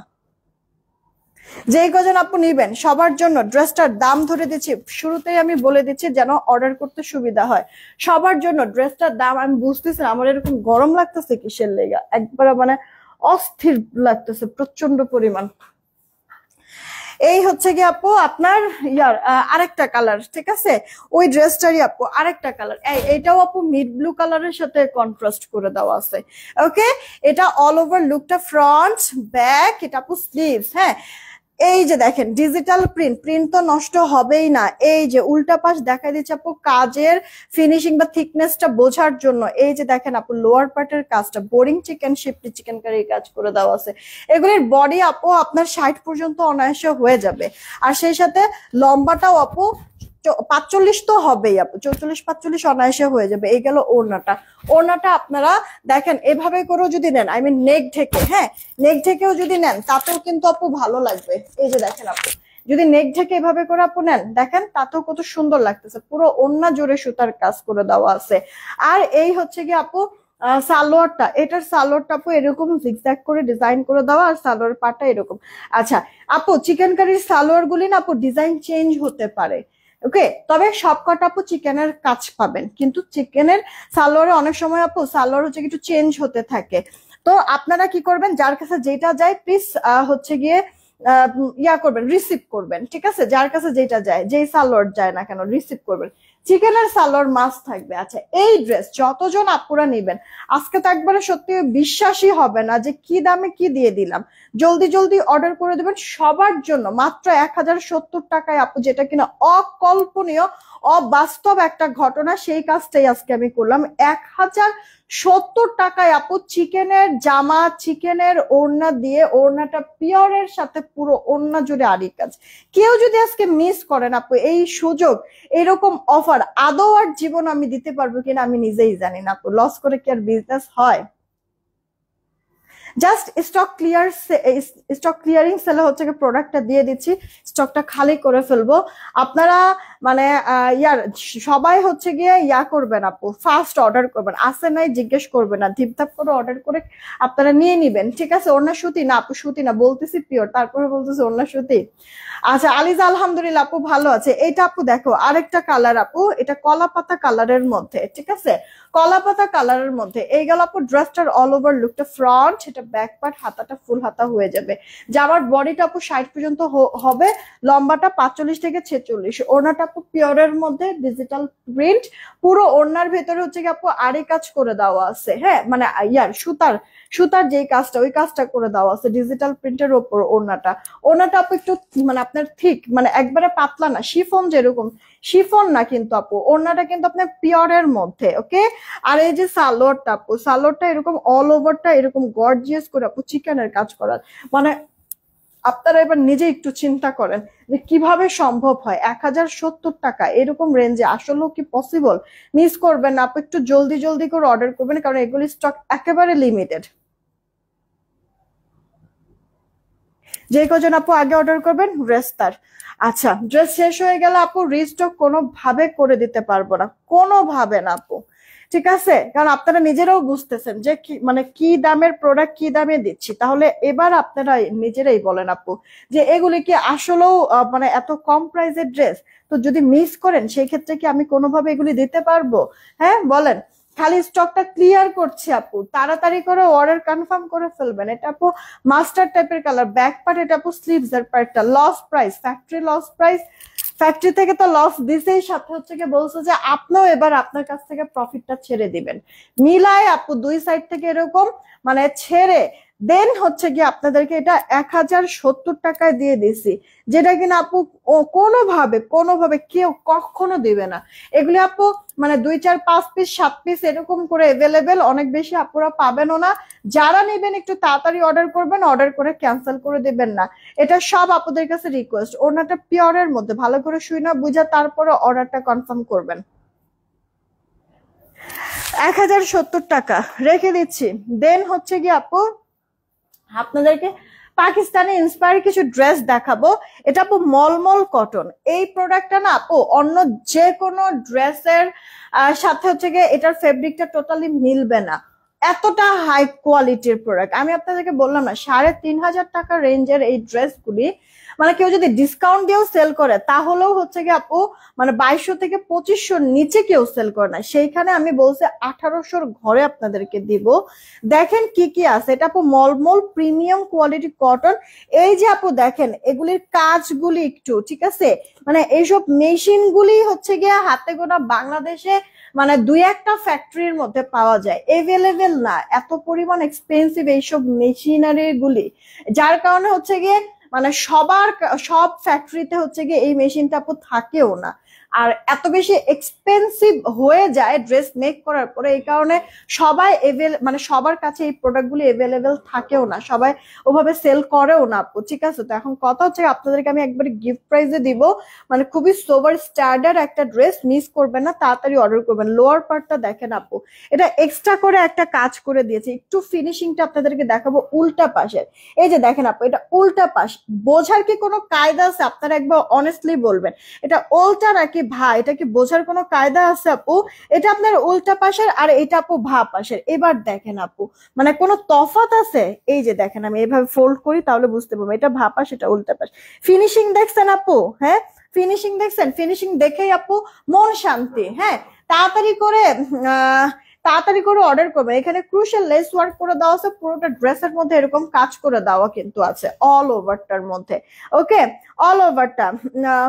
যেই কজন আপু নিবেন সবার জন্য ড্রেসটার দাম ধরে দিচ্ছি, শুরুতেই আমি বলে দিচ্ছি যেন অর্ডার করতে সুবিধা হয়। সবার জন্য ড্রেসটার দাম, আমি বুঝতেছি আমার এরকম গরম লাগতেছে কিসের লেগা, একবার মানে অস্থির লাগতেছে প্রচন্ড পরিমাণ। এই হচ্ছে কি আপু আপনার আরেকটা কালার, ঠিক আছে? ওই ড্রেসটারই আপু আরেকটা কালার, এটাও আপু মিড ব্লু কালারের সাথে কন্ট্রাস্ট করে দেওয়া আছে। ওকে, এটা অল ওভার লুকটা, ফ্রন্ট ব্যাক, এটা আপু স্লিভস। হ্যাঁ, এই যে দেখেন ডিজিটাল প্রিন্ট তো নষ্ট হবেই না। এই যে উল্টা পাশ দেখা দিচ্ছে আপু কাজের ফিনিশিং বা থিকনেসটা বোঝার জন্য। এই যে দেখেন আপু লোয়ার পার্টের কাজটা বোরিং চিকেন শিফটি চিকেন কারি কাজ করে দেওয়া আছে। এগুলির বডি আপু আপনার 60 পর্যন্ত অনায়াসে হয়ে যাবে। আর সেই সাথে লম্বাটাও আপু 45 তো হবেই আপু, 44-45 অনায়াসে হয়ে যাবে। এই গেল ওড়নাটা আপনারা দেখেন এভাবে করেও যদি নেন, আই মিন নেক ঢেকে, হ্যাঁ নেক ঢেকেও যদি নেন তাতেও কিন্তু আপু ভালো লাগবে। এই যে দেখেন আপু যদি নেক ঢেকে এভাবে করে আপু নেন, দেখেন তাতেও কত সুন্দর লাগতেছে, পুরো ওড়না জুড়ে সুতার কাজ করে দেওয়া আছে। আর এই হচ্ছে কি আপু সালোয়ারটা, এটার সালোয়ারটা আপু এরকম জিগজ্যাগ করে ডিজাইন করে দেওয়া, আর সালোয়ার পাটটা এরকম। আচ্ছা আপু চিকেন কারির সালোয়ার গুলি না আপু ডিজাইন চেঞ্জ হতে পারে, ওকে, তবে সবকটা আপু চিকেনের কাজ পাবেন, কিন্তু চিকেনের সালোয়ারে অনেক সময় আপু সালোয়ার হচ্ছে একটু চেঞ্জ হতে থাকে। তো আপনারা কি করবেন, যার কাছে যেটা যায় প্লিজ হচ্ছে গিয়ে করবেন, রিসিভ করবেন, ঠিক আছে? যার কাছে যেটা যায়, যেই সালোয়ার যায় না কেন রিসিভ করবেন। চিকেনের সালোয়ার মাস্ট থাকবে। আচ্ছা এই ড্রেস যতজন আপুরা নিবেন আজকে তো একবারে সত্যি বিশ্বাসই হবে না যে কি দামে কি দিয়ে দিলাম। জলদি অর্ডার করে দেবেন সবার জন্য মাত্র 1070 টাকায় আপু, যেটা কিনা অকল্পনীয় অবাস্তব একটা ঘটনা, সেই কাজটাই আজকে আমি করলাম। 1070 টাকায় আপু চিকেনের জামা, চিকেনের ওড়না দিয়ে, ওড়নাটা পিওরের সাথে পুরো ওড়না জুড়ে আরি কাজ। কেউ যদি আজকে মিস করেন আপু এই সুযোগ, এরকম অফার আদৌ আর জীবন আমি দিতে পারবো কিনা আমি নিজেই জানি না আপু। লস করে কি আর বিজনেস হয়? জাস্ট স্টক ক্লিয়ারিং সেলে হচ্ছে প্রোডাক্টটা দিয়ে দিচ্ছি, স্টকটা খালি করে ফেলবো। আপনারা মানে সবাই হচ্ছে গিয়ে করবেন আপু, ফার্স্ট অর্ডার করবেন, আসে নাই জিজ্ঞেস করবেন না, ধিপধাপ করে অর্ডার করে আপনারা নিয়ে নিবেন, ঠিক আছে? ওড়না সুতি না আপু, সুতি না বলতেছি পিওর, তারপরে বলতেছি ওড়না সুতি। আচ্ছা আলিজা আলহামদুলিল্লাহ আপু ভালো আছে। এটা আপু দেখো আরেকটা কালার আপু, এটা কলা পাতা কালারের মধ্যে, ঠিক আছে? কলা পাতা কালারের মধ্যে এই গেল আপু ড্রেসটার অল ওভার লুকটা, ফ্রন্ট এটা ব্যাক পার্ট, হাতাটা ফুল হাতা হয়ে যাবে। জামার বডিটা আপু 60 পর্যন্ত হবে, লম্বাটা 45 থেকে 46। ওড়নাটা আপু পিওরের মধ্যে ডিজিটাল প্রিন্ট, পুরো ওড়নার ভেতরে হচ্ছে কি আপু আড়ি কাজ করে দেওয়া আছে, হ্যাঁ মানে সুতার সুতার যেই কাজটা ওই কাজটা করে দেওয়া আছে ডিজিটাল প্রিন্টের ওপর ওড়নাটা। ওড়নাটা আপু একটু মানে আপনার ঠিক মানে একবারে পাতলা না, শিফন যেরকম, শিফন না কিন্তু আপু, ওড়নাটা কিন্তু আপনার পিওরের মধ্যে। ওকে, আর এই যে সালোয়ারটা আপু, সালোয়ারটা এরকম অল ওভারটা এরকম গর্জিয়াস করে আপু চিকেনের কাজ করার, মানে আপনারা এবার নিজে একটু চিন্তা করেন যে কিভাবে সম্ভব হয় 1070 টাকা এরকম রেঞ্জে, আসলেও কি পসিবল? মিস করবেন না আপু, একটু জলদি জলদি করে অর্ডার করবেন, কারণ এগুলি স্টক একেবারে লিমিটেড। যে কজন আপু আগে অর্ডার করবেন ড্রেস তার। আচ্ছা, ড্রেস শেষ হয়ে গেলে আপু রিস্টক কোনোভাবে করে দিতে পারবো না, কোনোভাবে না আপু, ঠিক আছে? কারণ আপনারা নিজেরাও বুঝতেছেন যে কি মানে কি দামের প্রোডাক্ট কি দামে দিচ্ছি। তাহলে এবার আপনারা নিজেরাই বলেন আপু যে এগুলি কি আসলেও মানে এত কম প্রাইসের ড্রেস? তো যদি মিস করেন সেই ক্ষেত্রে কি আমি কোনোভাবে এগুলি দিতে পারবো? হ্যাঁ বলেন। খালি স্টকটা ক্লিয়ার করছি আপু, তাড়াতাড়ি করে অর্ডার কনফার্ম করে ফেলবেন। এটা আপু মাস্টার টাইপের কালার, ব্যাক পার্ট, এটা আপু স্লিভস এর পার্টটা loss price, factory loss price, factory থেকে তো লস দিছেই, সাথে হচ্ছে কি বলছে যে আপনিও এবার আপনার কাছ থেকে প্রফিটটা ছেড়ে দিবেন, মিলায় আপু দুই সাইড থেকে এরকম মানে ছেড়ে দেন হচ্ছে কি আপনাদেরকে এটা 1070 টাকায় দিয়ে দিছি, যেটা কিনা আপু কোনোভাবে কোনোভাবে কেউ কখনো দিবে না। এগুলি আপু মানে 2 4 5 পিস 7 পিস এরকম করে এভেলেবেল, অনেক বেশি আপুরা পাবেনও না। যারা নেবেন একটু তাড়াতাড়ি অর্ডার করবেন, অর্ডার করে ক্যান্সেল করে দিবেন না, এটা সব আপনাদের কাছে রিকোয়েস্ট। ওনাটা পিওরের মধ্যে ভালো করে শুই না বুঝা তারপরে অর্ডারটা কনফার্ম করবেন। 1070 টাকা রেখে দিচ্ছি। দেন হচ্ছে কি আপু আপনাদেরকে পাকিস্তানি ইন্সপায়ার কিছু ড্রেস দেখাবো। এটা আপু মলমল কটন, এই প্রোডাক্টটা না আপু অন্য যে কোনো ড্রেসের সাথে হচ্ছে গিয়ে এটার ফেব্রিকটা টোটালি মিলবে না, এতটা হাই কোয়ালিটির প্রোডাক্ট। আমি আপনাদেরকে বললাম না 3500 টাকা রেঞ্জের এই ড্রেসগুলি মানে কেউ যদি ডিসকাউন্ট দিয়েও সেল করে তাহলেও হচ্ছে কি আপু মানে 2200 থেকে 2500 নিচে কেউ সেল করে না, সেইখানে আমি বলছি 1800 ঘরে আপনাদেরকে দিব। দেখেন কি কি আছে, এটা আপু মলমল প্রিমিয়াম কোয়ালিটি কটন। এই যে আপু দেখেন এগুলির কাজগুলি একটু ঠিক আছে, মানে এইসব মেশিন গুলি হচ্ছে গিয়ে হাতে গোনা বাংলাদেশে মানে 2-1টা ফ্যাক্টরির মধ্যে পাওয়া যায়, এভেলেবেল না, এত পরিমাণ এক্সপেন্সিভ এইসব মেশিনারি গুলি, যার কারণে হচ্ছে গিয়ে মানে সব ফ্যাক্টরিতে হচ্ছে গিয়ে এই মেশিনটা আপু থাকেও না, আর এত বেশি এক্সপেন্সিভ হয়ে যায় ড্রেস মেক করার পরে, এই কারণে সবাই মানে সবার কাছে এই প্রোডাক্টগুলি এভেলেবেল থাকেও না, সবাই ওভাবে সেল করেও না আপু, ঠিক আছে? তো এখন কথা হচ্ছে আপনাদেরকে আমি একবারে গিফট প্রাইজে দিব, মানে খুবই সোবার স্ট্যান্ডার্ড একটা ড্রেস, মিস করবেন না, তাড়াতাড়ি অর্ডার করবেন। লোয়ার পার্টটা দেখেন আপু, এটা এক্সট্রা করে একটা কাজ করে দিয়েছে, একটু ফিনিশিংটা আপনাদেরকে দেখাবো উল্টা পাশের। এই যে দেখেন আপু এটা উল্টা পাশ, বোঝার কি কোনো কায়দা আছে? আপনারা একবার অনেস্টলি বলবেন এটা উল্টা নাকি ভা, এটা কি বোঝার কোনো কায়দা আছে আপু? এটা আপনার উল্টা পাশের আর এটা আপু ভা পাশের। এবার দেখেন আপু মানে কোনো তফাৎ আছে? এই যে দেখেন আমি এভাবে ফোল্ড করি তাহলে বুঝতে পারবো এটা ভা পাশ এটা উল্টা পাশ। ফিনিশিং দেখছেন আপু? হ্যাঁ ফিনিশিং দেখছেন? ফিনিশিং দেখেই আপু মন শান্তি। হ্যাঁ তাড়াতাড়ি করে তাড়াতাড়ি করে অর্ডার করবে। এখানে ক্রুশিয়াল লেস ওয়ার্ক করে দেওয়া আছে, পুরোটা ড্রেসের মধ্যে এরকম কাজ করে দেওয়া কিন্তু আছে অল ওভারটার মধ্যে। ওকে অল ওভারটা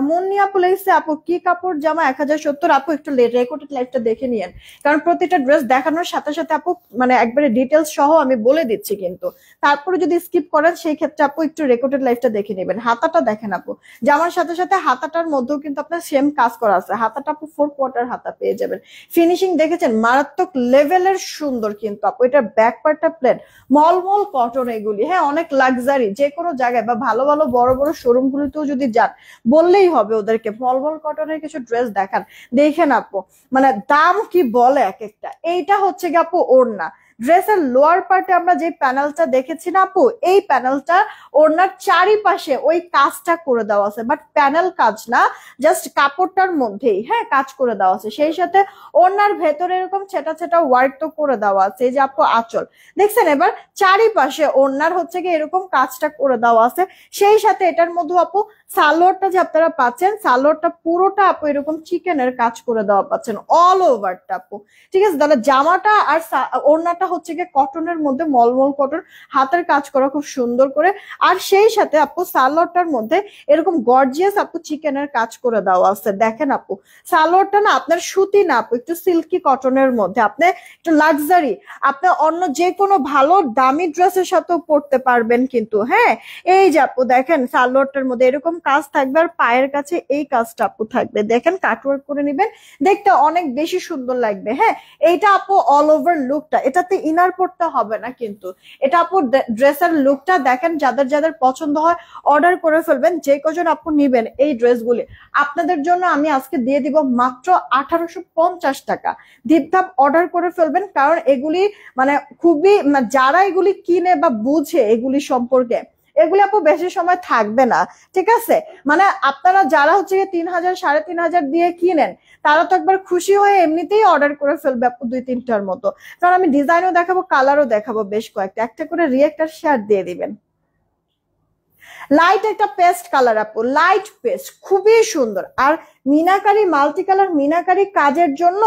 মুন্নি আপু লেগেছে আপু কি কাপড় জামা 1070? আপু একটু রেকর্ডেড লাইভটা দেখে নিয়েন, কারণ প্রতিটা ড্রেস দেখানোর সাথে সাথে আপু মানে একবারে ডিটেলস সহ আমি বলে দিচ্ছি, কিন্তু তারপরে যদি স্কিপ করেন সেই ক্ষেত্রে আপু একটু রেকর্ডেড লাইভটা দেখে নেবেন। হাতাটা দেখেন আপু, জামার সাথে সাথে হাতাটার মধ্যেও কিন্তু আপনার সেম কাজ করা আছে, হাতাটা আপু 4 কোয়ার্টার হাতা পেয়ে যাবেন। ফিনিশিং দেখেছেন মারাত্মক লেভেলের সুন্দর কিন্তু আপু, এটার ব্যাক পার্টটা প্লেন মলমল কটন এগুলি। হ্যাঁ অনেক লাক্সারি, যে কোনো জায়গায় বা ভালো ভালো বড় বড় শোরুম গুলিতেও যদি যান বললেই হবে ওদেরকে মলমল কটনের কিছু ড্রেস দেখান, দেখেন আপু মানে দাম কি বলে এক একটা। এইটা হচ্ছে কি আপু ওড়না, ড্রেসের লোয়ার পার্টে আমরা যে প্যানেলটা দেখেছি না আপু, এই প্যানেলটা ওড়নার চারিপাশে ওই কাজটা করে দেওয়া আছে, বাট প্যানেল কাজ না, জাস্ট কাপড়টার মধ্যেই হ্যাঁ কাজ করে দেওয়া আছে। সেই সাথে ওড়নার ভেতরে এরকম ছেটা ছেটা ওয়ার্ক তো করে দেওয়া আছে, এই যে আপু আঁচল দেখছেন, এবার চারিপাশে ওড়নার হচ্ছে কি এরকম কাজটা করে দেওয়া আছে। সেই সাথে এটার মধ্যে আপু সালোয়ারটা যে আপনারা পাচ্ছেন, সালোয়ারটা পুরোটা আপু এরকম চিকেনের কাজ করে দেওয়া পাচ্ছেন, অল ওভারটা আপু। ঠিক আছে, তাহলে জামাটা আর ওড়নাটা হচ্ছে গিয়ে কটনের মধ্যে, মলমল কটন, হাতের কাজ করা খুব সুন্দর করে। আর সেই সাথে আপু সালোয়ারটার মধ্যে এরকম গর্জিয়াস আপু চিকেনের কাজ করে দেওয়া আছে। দেখেন আপু সালোয়ারটা না আপনার সুতি না আপু, একটু সিল্কি কটনের মধ্যে, আপনি একটু লাক্সারি, আপনি অন্য যে কোনো ভালো দামি ড্রেসের সাথেও পরতে পারবেন কিন্তু। হ্যাঁ, এই যে আপু দেখেন সালোয়ারটার মধ্যে এরকম কাজ থাকবে, আর পায়ের কাছে এই কাজটা আপু থাকবে। দেখেন কাটওয়ার্ক করে নিবেন, দেখতে অনেক বেশি সুন্দর লাগবে। হ্যাঁ, এইটা আপু অল ওভার লুকটা, এটাতে ইনার পড়তে হবে না কিন্তু। এটা আপু ড্রেসের লুকটা দেখেন, যাদের যাদের পছন্দ হয় অর্ডার করে ফেলবেন। যে কজন আপু নিবেন এই ড্রেসগুলি, আপনাদের জন্য আমি আজকে দিয়ে দিব মাত্র 1850 টাকা। ধিপধাপ অর্ডার করে ফেলবেন, কারণ এগুলি মানে খুবই, যারা এগুলি কিনে বা বুঝে এগুলি সম্পর্কে, এগুলি আপু বেশি সময় থাকবে না। ঠিক আছে, মানে আপনারা যারা হচ্ছে 3000 3500 দিয়ে কিনেন, তারা তো একবার খুশি হয়ে এমনিতেই অর্ডার করে ফেলবে আপু 2-3টার মতো। কারণ আমি ডিজাইনও দেখাবো, কালারও দেখাবো বেশ কয়েকটা, একটা করে রিয়েক্ট আর শেয়ার দিয়ে দিবেন। লাইট একটা পেস্ট কালার আপু, লাইট পেস্ট, খুবই সুন্দর। আর মিনাকারি, মাল্টি কালার মিনাকারি কাজের জন্য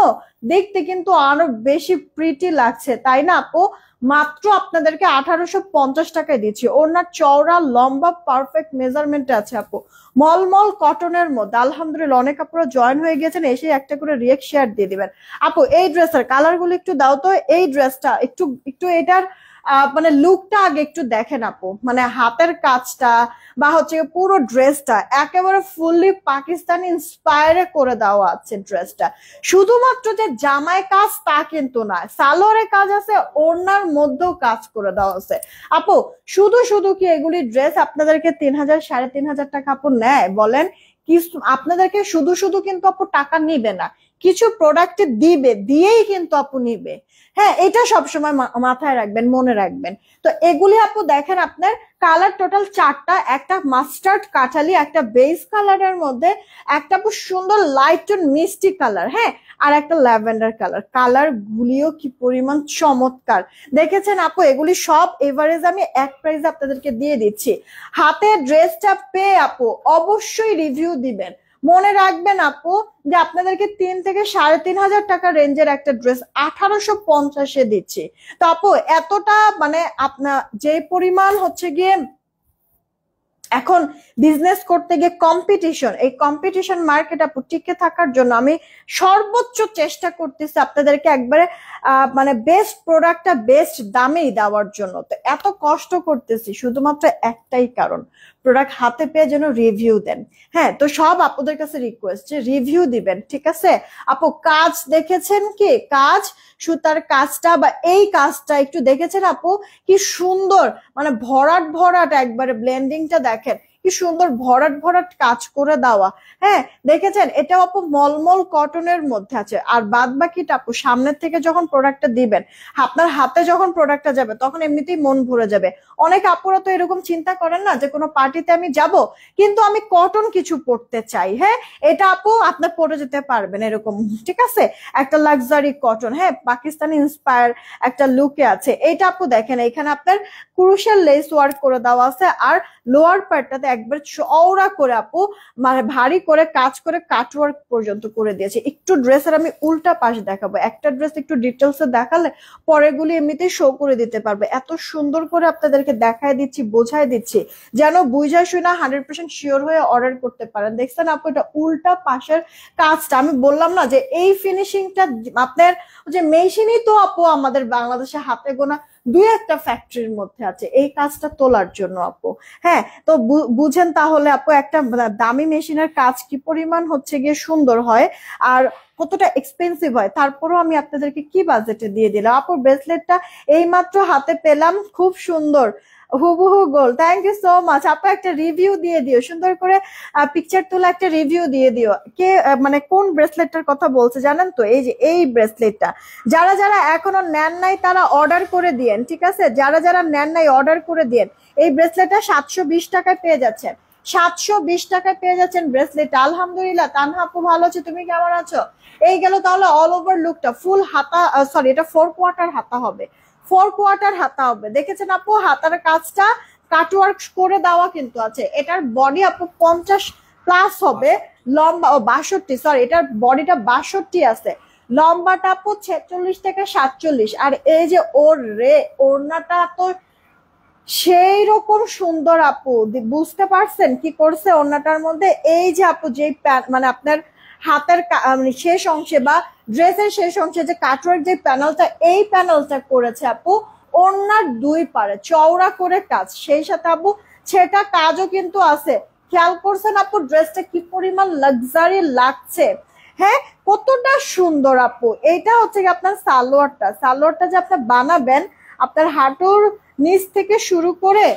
দেখতে কিন্তু আরো বেশি প্রিটি লাগছে, তাই না আপু? মাত্র আপনাদেরকে 1850 টাকায় দিচ্ছি। ওনার চওড়া লম্বা পারফেক্ট মেজারমেন্টে আছে আপু, মলমল কটনের মধ্যে। আলহামদুলিল্লাহ, অনেক আপুরা জয়েন হয়ে গেছেন, এসে একটা করে রিয়েক্ট শেয়ার দিয়ে দিবেন। আপু এই ড্রেসের কালার গুলো একটু দাও তো। এই ড্রেসটা একটু একটু এটার মানে লুকটা আগে একটু দেখেন আপু, মানে হাতের কাজটা বা হচ্ছে পুরো ড্রেসটা একেবারে ফুললি পাকিস্তানি ইন্সপায়ারে করে দেওয়া আছে ড্রেসটা। শুধুমাত্র যে জামায় কাজ তা কিন্তু না, সালোয়ারে কাজ আছে, ওড়নার মধ্যেও কাজ করে দেওয়া আছে আপু। শুধু শুধু কি এগুলি ড্রেস আপনাদেরকে 3000 3500 টাকা আপু নেয় বলেন? কি আপনাদেরকে শুধু শুধু কিন্তু আপু টাকা নিবে না, কিছু প্রোডাক্ট দিবে, দিয়েই কিন্তু আপু নিবে। হ্যাঁ, এটা সবসময় মাথায় রাখবেন, মনে রাখবেন। তো এগুলি আপু দেখেন, আপনার কালার টোটাল 4টা, একটা মাস্টার্ড কাঠালি, একটা বেস কালারের মধ্যে, একটা আপু সুন্দর লাইট টোন মিষ্টি কালার, হ্যাঁ, আর একটা ল্যাভেন্ডার কালার। কালার গুলিও কি পরিমাণ চমৎকার দেখেছেন আপু। এগুলি সব এভারেজ আমি এক প্রাইসে আপনাদেরকে দিয়ে দিচ্ছি। হাতে ড্রেসটা পেয়ে আপু অবশ্যই রিভিউ দিবেন। মনে রাখবেন আপু যে আপনাদেরকে 3 থেকে 3500 টাকা রেঞ্জের একটা ড্রেস 1850-এ দিচ্ছি। তো আপু এতটা মানে আপনার যে পরিমাণ হচ্ছে গিয়ে এখন বিজনেস করতে গিয়ে কম্পিটিশন, এই কম্পিটিশন মার্কেট আপু টিকে থাকার জন্য আমি সর্বোচ্চ চেষ্টা করতেছি আপনাদেরকে একবারে মানে বেস্ট প্রোডাক্টটা বেস্ট দামেই দেওয়ার জন্য। তো এত কষ্ট করতেছি শুধুমাত্র একটাই কারণ, প্রোডাক্ট হাতে পেয়ে যেন রিভিউ দেন। হ্যাঁ, তো সব আপুদের কাছে রিকোয়েস্ট যে রিভিউ দিবেন, ঠিক আছে আপু? কাজ দেখেছেন কি, কাজ সুতার কাজটা বা এই কাজটা একটু দেখেছেন আপু? কি সুন্দর, মানে ভরাট ভরাট একবারে ব্লেন্ডিংটা দেখেন, কি সুন্দর ভরাট ভরাট কাজ করে দেওয়া। হ্যাঁ, দেখেছেন? এটা আপু মলমল কটনের মধ্যে আছে। আর বাদ বাকিটা আপু সামনের থেকে যখন প্রোডাক্টটা দিবেন, আপনার হাতে যখন প্রোডাক্টটা যাবে, তখন এমনিতেই মন ভরে যাবে। অনেক আপুরা তো এরকম চিন্তা করেন না যে কোনো পার্টিতে আমি যাব, কিন্তু আমি কটন কিছু পরতে চাই। হ্যাঁ, এটা আপু আপনার পরে যেতে পারবেন এরকম, ঠিক আছে? একটা লাক্সারি কটন, হ্যাঁ, পাকিস্তানি ইন্সপায়ার একটা লুকে আছে। এটা আপু দেখেন, এখানে আপনার ক্রুশিয়াল লেস ওয়ার্ক করে দেওয়া আছে, আর লোয়ার পার্টটাতে একবার চওড়া করে আপু মানে ভারী করে কাজ করে কাটওয়ার্ক পর্যন্ত করে দিয়েছে। একটু ড্রেসের আমি উল্টা পাশ দেখাবো, একটা ড্রেস একটু ডিটেলসে দেখালে পরেগুলি এমনিতেই শো করে দিতে পারবে। এত সুন্দর করে আপনাদেরকে দেখায় দিচ্ছি, বোঝায় দিচ্ছি, যেন বুঝা শুনা 100% শিওর হয়ে অর্ডার করতে পারেন। দেখছেন আপু এটা উল্টা পাশের কাজটা, আমি বললাম না যে এই ফিনিশিংটা আপনার যে মেশিনই তো আপু আমাদের বাংলাদেশে হাতে গোনা 2-1টা ফ্যাক্টরির মধ্যে আছে এই কাজটা তোলার জন্য আপু। হ্যাঁ, তো বুঝেন তাহলে আপু একটা দামি মেশিনের কাজ কি পরিমাণ হচ্ছে গিয়ে সুন্দর হয় আর কতটা এক্সপেন্সিভ হয়। তারপরও আমি আপনাদেরকে কি বাজেটে দিয়ে দিলাম আপু। ব্রেসলেটটা এইমাত্র হাতে পেলাম, খুব সুন্দর, হুবহু গোল। থ্যাংক ইউ সো মাচ আপু। একটা রিভিউ দিয়ে দিও, সুন্দর করে পিকচার তুলে একটা রিভিউ দিয়ে দিও। কে মানে কোন ব্রেসলেটটার কথা বলছে জানেন তো? এই যে এই ব্রেসলেটটা, যারা যারা এখনো নেন নাই তারা অর্ডার করে দিয়েন, ঠিক আছে? যারা যারা নেন নাই অর্ডার করে দিয়েন। এই ব্রেসলেটটা 720 টাকায় পেয়ে যাচ্ছেন, 720 টাকায় পেয়ে যাচ্ছেন ব্রেসলেট। আলহামদুলিল্লাহ। তানহা আপু ভালো আছে, তুমি কেমন আছো? এই গেল তাহলে অল ওভার লুকটা। ফুল হাতা, সরি এটা 4 কোয়ার্টার হাতা হবে, 4 কোয়ার্টার হাতা হবে। দেখেছেন আপু হাতার কাজটা কাটওয়ার্ক করে দেওয়া কিন্তু আছে। এটার বডি আপু 50+ হবে, লম্বা ও 62, সরি এটার বডিটা 62 আছে, লম্বাটা আপু 46 থেকে 47। আর এই যে ওড়নাটা তো সেই রকম সুন্দর আপু, বুঝতে পারছেন কি করছে ওড়নাটার মধ্যে? এই যে আপু যে মানে আপনার হাতের মানে শেষ অংশে বা ড্রেসের শেষ অংশে যে কাটওয়ার্ক যে প্যানেলটা, এই প্যানেলটা করেছে আপু ওড়নার দুই পারে চওড়া করে কাজ, সেই সাথে আপু সেটা কাজও কিন্তু আছে। খেয়াল করছেন আপু ড্রেসটা কি পরিমাণ লাক্সারি লাগছে? হ্যাঁ, কতটা সুন্দর আপু। এইটা হচ্ছে কি আপনার সালোয়ারটা যে আপনি বানাবেন, আপনার হাঁটুর নিচ থেকে শুরু করে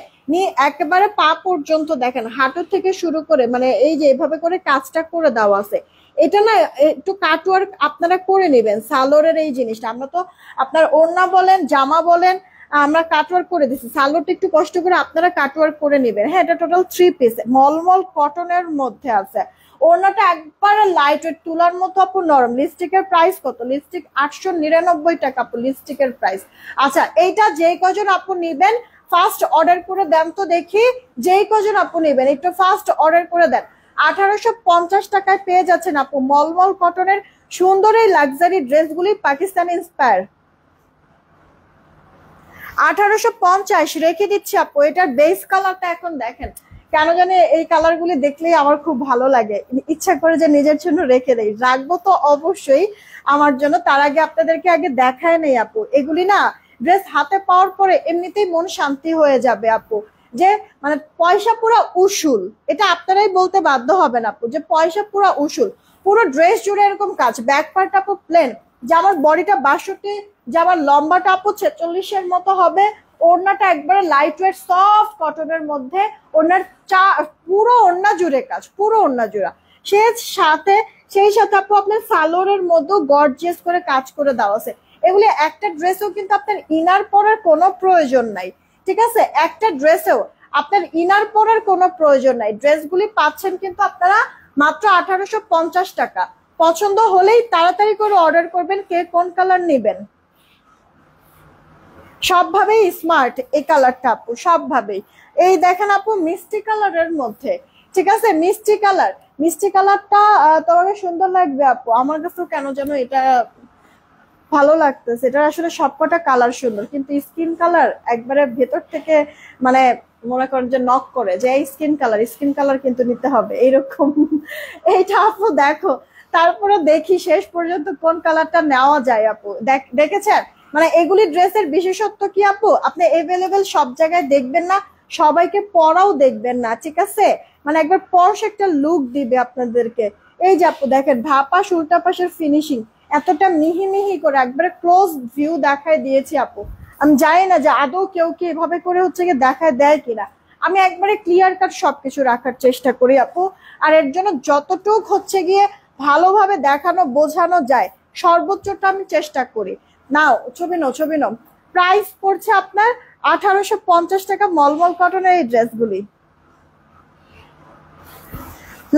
একেবারে পা পর্যন্ত দেখেন, হাঁটুর থেকে শুরু করে মানে এই যে এভাবে করে কাজটা করে দেওয়া আছে। এটা না একটু কাটওয়ার্ক আপনারা করে নেবেন সালোয়ারের এই জিনিসটা। আমরা তো আপনার ওড়না বলেন জামা বলেন আমরা কাটওয়ার্ক করে দিচ্ছি, সালোয়ারটা একটু কষ্ট করে আপনারা কাটওয়ার্ক করে নেবেন। হ্যাঁ, এটা টোটাল 3 পিস মলমল কটনের মধ্যে আছে। ওড়নাটা একবারে লাইট ওয়েট, তুলার মতো আপু নরম। লিপস্টিকের প্রাইস কত? লিপস্টিক 899 টাকা আপু লিপস্টিকের প্রাইস। আচ্ছা, এইটা যে কজন আপু নিবেন ফার্স্ট অর্ডার করে দেন তো দেখি, যেই কজন আপু নেবেন একটু ফার্স্ট অর্ডার করে দেন। 1850 টাকায় পেয়ে যাচ্ছেন আপু মলমল কটনের সুন্দর এই লাক্সারি ড্রেসগুলি, পাকিস্তানি ইন্সপায়ার। 1850 রেখে দিচ্ছি আপু। এটার বেস কালারটা এখন দেখেন, কেন জানি এই কালার গুলি দেখলেই আমার খুব ভালো লাগে, ইচ্ছা করে যে নিজের জন্য রেখে দেই। রাখবো তো অবশ্যই আমার জন্য, তার আগে আপনাদেরকে আগে দেখায় নেই আপু। এগুলি না ড্রেস হাতে পাওয়ার পরে এমনিতেই মন শান্তি হয়ে যাবে আপু, যে মানে পয়সা পুরো উসুল। এটা আপনারাই বলতে বাধ্য হবেন আপু যে পয়সা পুরো উসুল। পুরো ড্রেস জুড়ে এরকম কাজ, ব্যাক পার্ট আপু প্লেন, জামার বডিটা 62, জামার লম্বাটা আপু 46-এর মতো হবে। ওড়নাটা একবারে লাইট ওয়েট সফট কটনের মধ্যে, ওড়নার পুরো ওড়না জুড়ে কাজ, পুরো ওড়না জুড়া। সেই সাথে আপু আপনার সালোয়ারের মধ্যে গর্জিয়াস করে কাজ করে দেওয়া আছে। এগুলি একটা ড্রেসেও কিন্তু আপনার ইনার পরার কোনো প্রয়োজন নাই, ঠিক আছে? একটা ড্রেসেও আপনার ইনার পরার কোনো প্রয়োজন নাই। ড্রেসগুলি পাচ্ছেন কিন্তু আপনারা মাত্র 1850 টাকা। পছন্দ হলেই তাড়াতাড়ি করে অর্ডার করবেন। কে কোন কালার নেবেন? সবভাবেই স্মার্ট এই কালারটা আপু, সবভাবেই। এই দেখেন আপু মিষ্টি কালারের মধ্যে, ঠিক আছে? মিষ্টি কালারটা তোমাকে সুন্দর লাগবে আপু, আমার কাছেও কেন যেন এটা ভালো লাগতেছে। এটা আসলে সবকটা কালার সুন্দর, কিন্তু স্কিন কালার একবারে ভেতর থেকে মানে মনে করেন যে নক করে যে এই স্কিন কালার কিন্তু নিতে হবে এইরকম। এইটা আপু দেখো, তারপরে দেখি শেষ পর্যন্ত কোন কালারটা নেওয়া যায় আপু। দেখেছেন মানে এগুলি ড্রেসের বিশেষত্ব কি আপু, আপনি এভেলেবেল সব জায়গায় দেখবেন না, সবাইকে পরাও দেখবেন না, ঠিক আছে? মানে একবার পরশ একটা লুক দিবে আপনাদেরকে। এই যে আপু দেখেন ভাপাস উল্টা পাশের ফিনিশিং, এতটা মিহি মিহি করে একবারে ক্লোজ ভিউ দেখায় দিয়েছি আপু। আমি জানি না যে আদৌ কেউ কি এভাবে করে হচ্ছে গিয়ে দেখায় দেয় কিনা। আমি একবারে ক্লিয়ার কাট সবকিছু রাখার চেষ্টা করি আপু, আর এর জন্য যতটুক হচ্ছে গিয়ে ভালোভাবে দেখানো বোঝানো যায় সর্বোচ্চটা আমি চেষ্টা করি। নাও ছবি নাও। প্রাইস পড়ছে আপনার 1850 টাকা মলমল কটনের এই ড্রেসগুলি।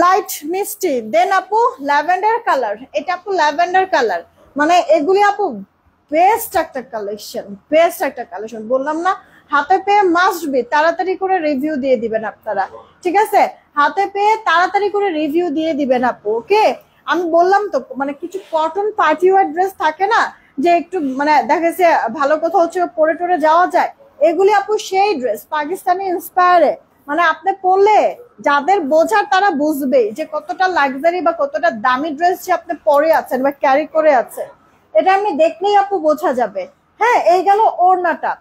লাইট মিষ্টি দেন আপু ল্যাভেন্ডার কালার, এটা আপু ল্যাভেন্ডার কালার, মানে এগুলি আপু বেস্ট একটা কালেকশন, বললাম না হাতে পেয়ে মাস্ট বি তাড়াতাড়ি করে রিভিউ দিয়ে দিবেন আপনারা, ঠিক আছে? হাতে পেয়ে তাড়াতাড়ি করে রিভিউ দিয়ে দিবেন আপু, ওকে? আমি বললাম তো মানে কিছু কটন পার্টি ওয়্যার ড্রেস থাকে না যে একটু মানে দেখা যাচ্ছে ভালো কোথাও হচ্ছে পরে টরে যাওয়া যায়, এগুলি আপু সেই ড্রেস পাকিস্তানি ইন্সপায়ারে, মানে আপনি পরলে যাদের বোঝার তারা বুঝবেই যে কতটা লাক্সারি বা কতটা দামি ড্রেস যে আপনি পরে আছেন বা ক্যারি করে আছেন, এটা আপনি দেখলেই আপু বোঝা যাবে। হ্যাঁ, এই গেল ওড়নাটা।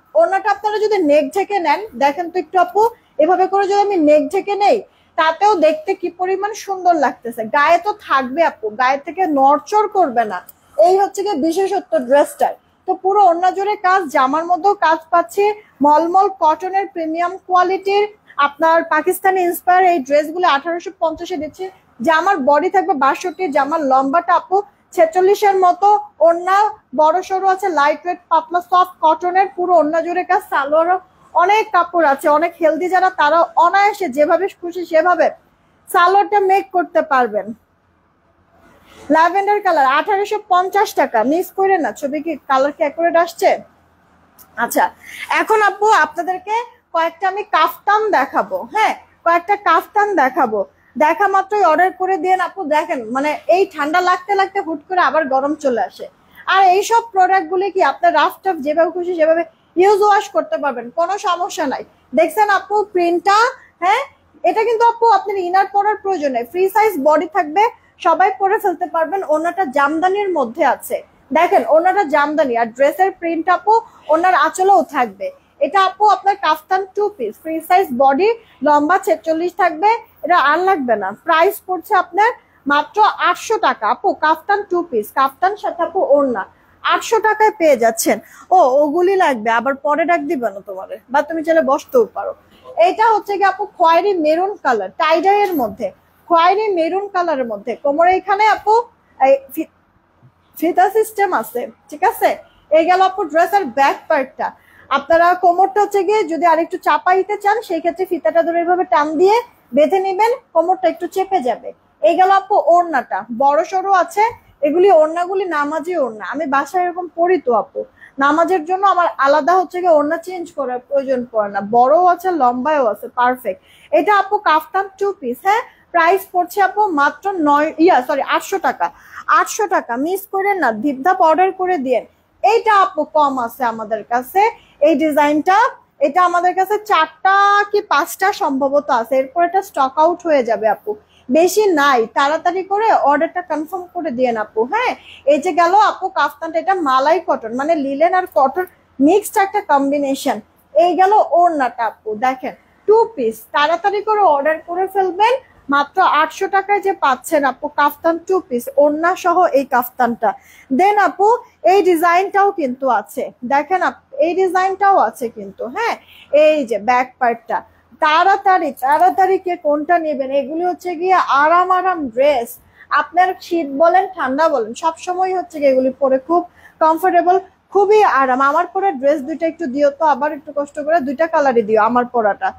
আপনারা যদি নেক ঢেকে নেন, দেখেন তো একটু আপু, এভাবে করে যদি আমি নেক ঢেকে নেই তাতেও দেখতে কি পরিমাণ সুন্দর লাগতেছে। গায়ে তো থাকবে আপু, গায়ে থেকে নড়চড় করবে না, এই হচ্ছে গিয়ে বিশেষত্ব ড্রেসটার। তো পুরো ওড়না জুড়ে কাজ, জামার মধ্যেও কাজ পাচ্ছি মলমল কটনের প্রিমিয়াম কোয়ালিটির আপনার পাকিস্তানি ইন্সপায়ার এই ড্রেসগুলো 1850-এ দিচ্ছে। জামার বডি থাকবে 62, জামার লম্বাটা আপু 46-এর মতো, ওড়না বড় সড়ো আছে, লাইট ওয়েট পাতলা সফট কটনের, পুরো ওড়না জুড়ে কাজ। সালোয়ারও অনেক কাপড় আছে, অনেক হেলদি যারা তারা অনায়াসে যেভাবে খুশি সেভাবে সালোয়ারটা মেক করতে পারবেন। ল্যাভেন্ডার কালার 1850 টাকা, মিস করে না। ছবি কি কালার কি অ্যাকুরেট আসছে? আচ্ছা, এখন আপু আপনাদেরকে কয়েকটা আমি কাফতান দেখাবো। হ্যাঁ, কয়েকটা কাফতান দেখাবো, দেখা মাত্রই অর্ডার করে দিয়ে আপু। দেখেন মানে এই ঠান্ডা লাগতে লাগতে হুট করে আবার গরম চলে আসে। আর এইসব প্রোডাক্ট গুলি কি আপনার রাফ টাফ যেভাবে খুশি সেভাবে ইউজ ওয়াশ করতে পারবেন, কোনো সমস্যা নাই। দেখছেন আপু প্রিন্টটা? হ্যাঁ, এটা কিন্তু আপু আপনার ইনার পরার প্রয়োজন নেই, ফ্রি সাইজ বডি থাকবে, সবাই পরে ফেলতে পারবেন। ওনাটা জামদানির মধ্যে আছে, দেখেন ওনাটা জামদানি, আর ড্রেসের প্রিন্ট আপু ওনার আঁচলেও থাকবে। এটা আপু আপনার কাফতান 2 পিস, ফ্রি সাইজ বডি, লম্বা 46 থাকবে। এটা আর লাগবে না। প্রাইস পড়ছে আপনার মাত্র 800 টাকা আপু। কাফতান 2 পিস, কাফতান সাথে আপু ওড়না, 800 টাকায় পেয়ে যাচ্ছেন। ওগুলি লাগবে আবার পরে ডাক দিবে না তোমারে, বা তুমি চাইলে বসতেও পারো। এটা হচ্ছে কি আপু খয়েরি মেরুন কালার, টাইডাই এর মধ্যে, খয়েরি মেরুন কালারের মধ্যে। কোমরে এখানে আপু ফিতা সিস্টেম আছে, ঠিক আছে। এই গেল আপু ড্রেসের ব্যাক পার্টটা। আপনারা কোমরটা হচ্ছে গিয়ে যদি আরেকটু চাপাইতে চান, সেই ক্ষেত্রে ফিতাটা ধরে এইভাবে টান দিয়ে বেঁধে নিবেন, কোমরটা একটু চেপে যাবে। এই গেল আপু ওড়নাটা, বড় সড়ো আছে। এগুলি ওড়নাগুলি নামাজি ওড়না, আমি বাসায় এরকম পরি তো আপু। নামাজের জন্য আমার আলাদা হচ্ছে গিয়ে ওড়না চেঞ্জ করার প্রয়োজন পড়ে না, বড়ও আছে লম্বায়ও আছে, পারফেক্ট। এটা আপু কাফতান 2 পিস। হ্যাঁ, প্রাইস পড়ছে আপু মাত্র 800 টাকা। 800 টাকা, মিস করেন না, ধিপধাপ অর্ডার করে দিয়েন। এইটা আপু কম আছে আমাদের কাছে, এই ডিজাইনটা। এটা আমাদের কাছে 4টা কি 5টা সম্ভবত আছে, এরপর এটা স্টক আউট হয়ে যাবে আপু, বেশি নাই। তাড়াতাড়ি করে অর্ডারটা কনফার্ম করে দিয়েন আপু। হ্যাঁ, এই যে গেল আপু কাফতানটা, এটা মালাই কটন মানে লিলেন আর কটন মিক্সড একটা কম্বিনেশন। এই গেল ওড়নাটা আপু, দেখেন 2 পিস, তাড়াতাড়ি করে অর্ডার করে ফেলবেন। মাত্র 800 টাকায় যে পাচ্ছেন আপু কাফতান 2 পিস, ওড়না সহ এই কাফতানটা। দেন আপু এই ডিজাইনটাও কিন্তু আছে, দেখেন এই ডিজাইনটাও আছে কিন্তু। হ্যাঁ, এই যে ব্যাক পার্টটা, তাড়াতাড়ি তাড়াতাড়ি কে কোনটা নেবেন। এগুলি হচ্ছে গিয়ে আরাম আরাম ড্রেস, আপনার শীত বলেন ঠান্ডা বলেন সবসময় হচ্ছে গিয়ে এগুলি পরে খুব কমফোর্টেবল, খুবই আরাম। আমার পরে ড্রেস দুইটা একটু দিও তো, আবার একটু কষ্ট করে 2টা কালারই দিও আমার পরাটা।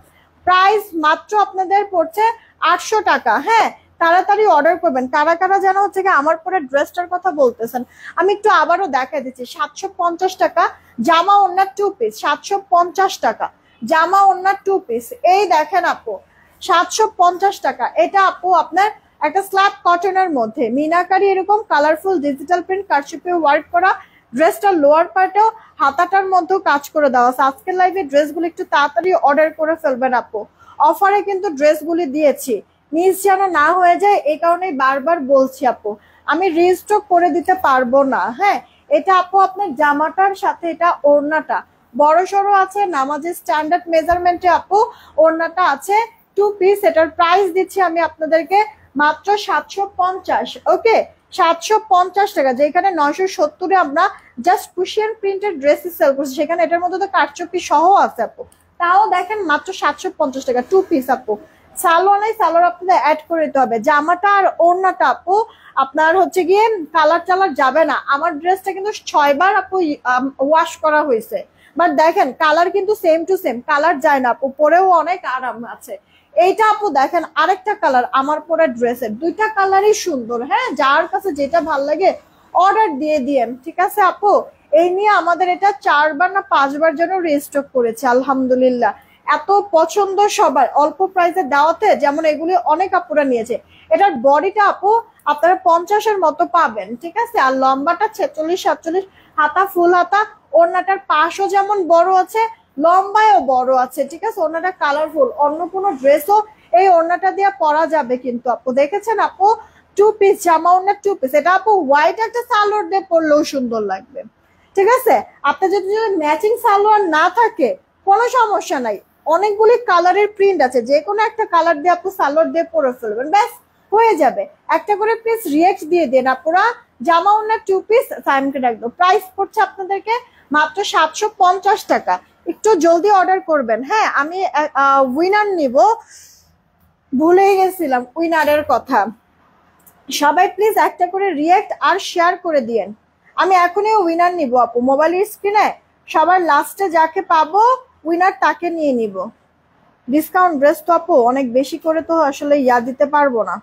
প্রাইস মাত্র আপনাদের পড়ছে 800 টাকা। হ্যাঁ, তাড়াতাড়ি অর্ডার করবেন। কারা কারা যেন হচ্ছে কি আমার পরে ড্রেসটার কথা বলতেছেন, আমি একটু আবারও দেখাই দিচ্ছি। 750 টাকা জামা ওড়না 2 পিস, 750 টাকা জামা ওড়না 2 পিস। এই দেখেন আপু 750 টাকা। এটা আপু আপনার একটা স্ল্যাব কটনের মধ্যে মিনাকারি এরকম কালারফুল ডিজিটাল প্রিন্ট কারচুপি ওয়ার্ক করা। ড্রেসটা লোয়ার পার্টেও হাতাটার মধ্যেও কাজ করে দেওয়া আছে। আজকের লাইভে ড্রেসগুলো একটু তাড়াতাড়ি অর্ডার করে ফেলবেন আপু, অফারে কিন্তু ড্রেসগুলি দিয়েছি, মিস যেন না হয়ে যায়, এই কারণেই বারবার বলছি আপু, আমি রিস্টক করে দিতে পারবো না। হ্যাঁ, এটা আপু আপনার জামাটার সাথে এটা ওড়নাটা বড় সড়ো আছে, নামাজের স্ট্যান্ডার্ড মেজারমেন্টে আপু ওড়নাটা আছে 2 পিস। এটার প্রাইস দিচ্ছি আমি আপনাদেরকে মাত্র 750। ওকে, 750 টাকা, যেখানে 970-এ আমরা জাস্ট কুশিয়ান প্রিন্টেড ড্রেস সেল করছি, সেখানে এটার মধ্যে তো কারচুপি সহ আছে আপু। তাও দেখেন মাত্র 750 টাকা 2 পিস আপু। সালোয়ার নাই, সালোয়ার আপনাদের অ্যাড করে দিতে হবে। জামাটা আর ওড়নাটা আপু আপনার হচ্ছে গিয়ে কালার টালার যাবে না। আমার ড্রেসটা কিন্তু 6 বার আপু ওয়াশ করা হয়েছে, বাট দেখেন কালার কিন্তু সেম টু সেম, কালার যায় না আপু, পরেও অনেক আরাম আছে। এইটা আপু দেখেন আরেকটা কালার, আমার পরে ড্রেসের 2টা কালারই সুন্দর। হ্যাঁ, যার কাছে যেটা ভাল লাগে অর্ডার দিয়ে দিয়েন, ঠিক আছে আপু। এই নিয়ে আমাদের এটা 4 বার না 5 বার যেন রিস্টক করেছে, আলহামদুলিল্লাহ। এত পছন্দ সবার, অল্প প্রাইসে দেওয়াতে যেমন এগুলি অনেক আপুরা নিয়েছে। এটার বডিটা আপু আপনারা 50-এর মতো পাবেন, ঠিক আছে। আর লম্বাটা 46-47, হাতা ফুল হাতা। ওড়নাটার পাশও যেমন বড় আছে, লম্বায়ও বড় আছে, ঠিক আছে। ওড়নাটা কালারফুল, অন্য কোনো ড্রেসও এই ওড়নাটা দিয়ে পরা যাবে কিন্তু আপু। দেখেছেন আপু 2 পিস জামা ওড়না 2 পিস। এটা আপু হোয়াইট একটা সালোয়ার দিয়ে পরলেও সুন্দর লাগবে, ঠিক আছে। আপনার যদি ম্যাচিং সালোয়ার না থাকে কোনো সমস্যা নাই, অনেকগুলি কালারের প্রিন্ট আছে, যে কোনো একটা কালার দিয়ে আপু সালোয়ার দিয়ে পরে ফেলবেন, ব্যাস হয়ে যাবে। একটা করে প্লিজ রিয়েক্ট দিয়ে দেন আপুরা। জামা ওড়না 2 পিস সাইমকে রাখবো। প্রাইস পড়ছে আপনাদেরকে মাত্র 750 টাকা। একটু জলদি অর্ডার করবেন। হ্যাঁ, আমি উইনার নিব, ভুলেই গেছিলাম উইনারের কথা। সবাই প্লিজ একটা করে রিয়েক্ট আর শেয়ার করে দিয়েন। আমি এখনই উইনার নিব আপু, মোবাইলের স্ক্রিনে সবার লাস্টে যাকে পাবো উইনার তাকে নিয়ে নিব। ডিসকাউন্ট ড্রেস তো আপু অনেক বেশি করে তো আসলে দিতে পারবো না।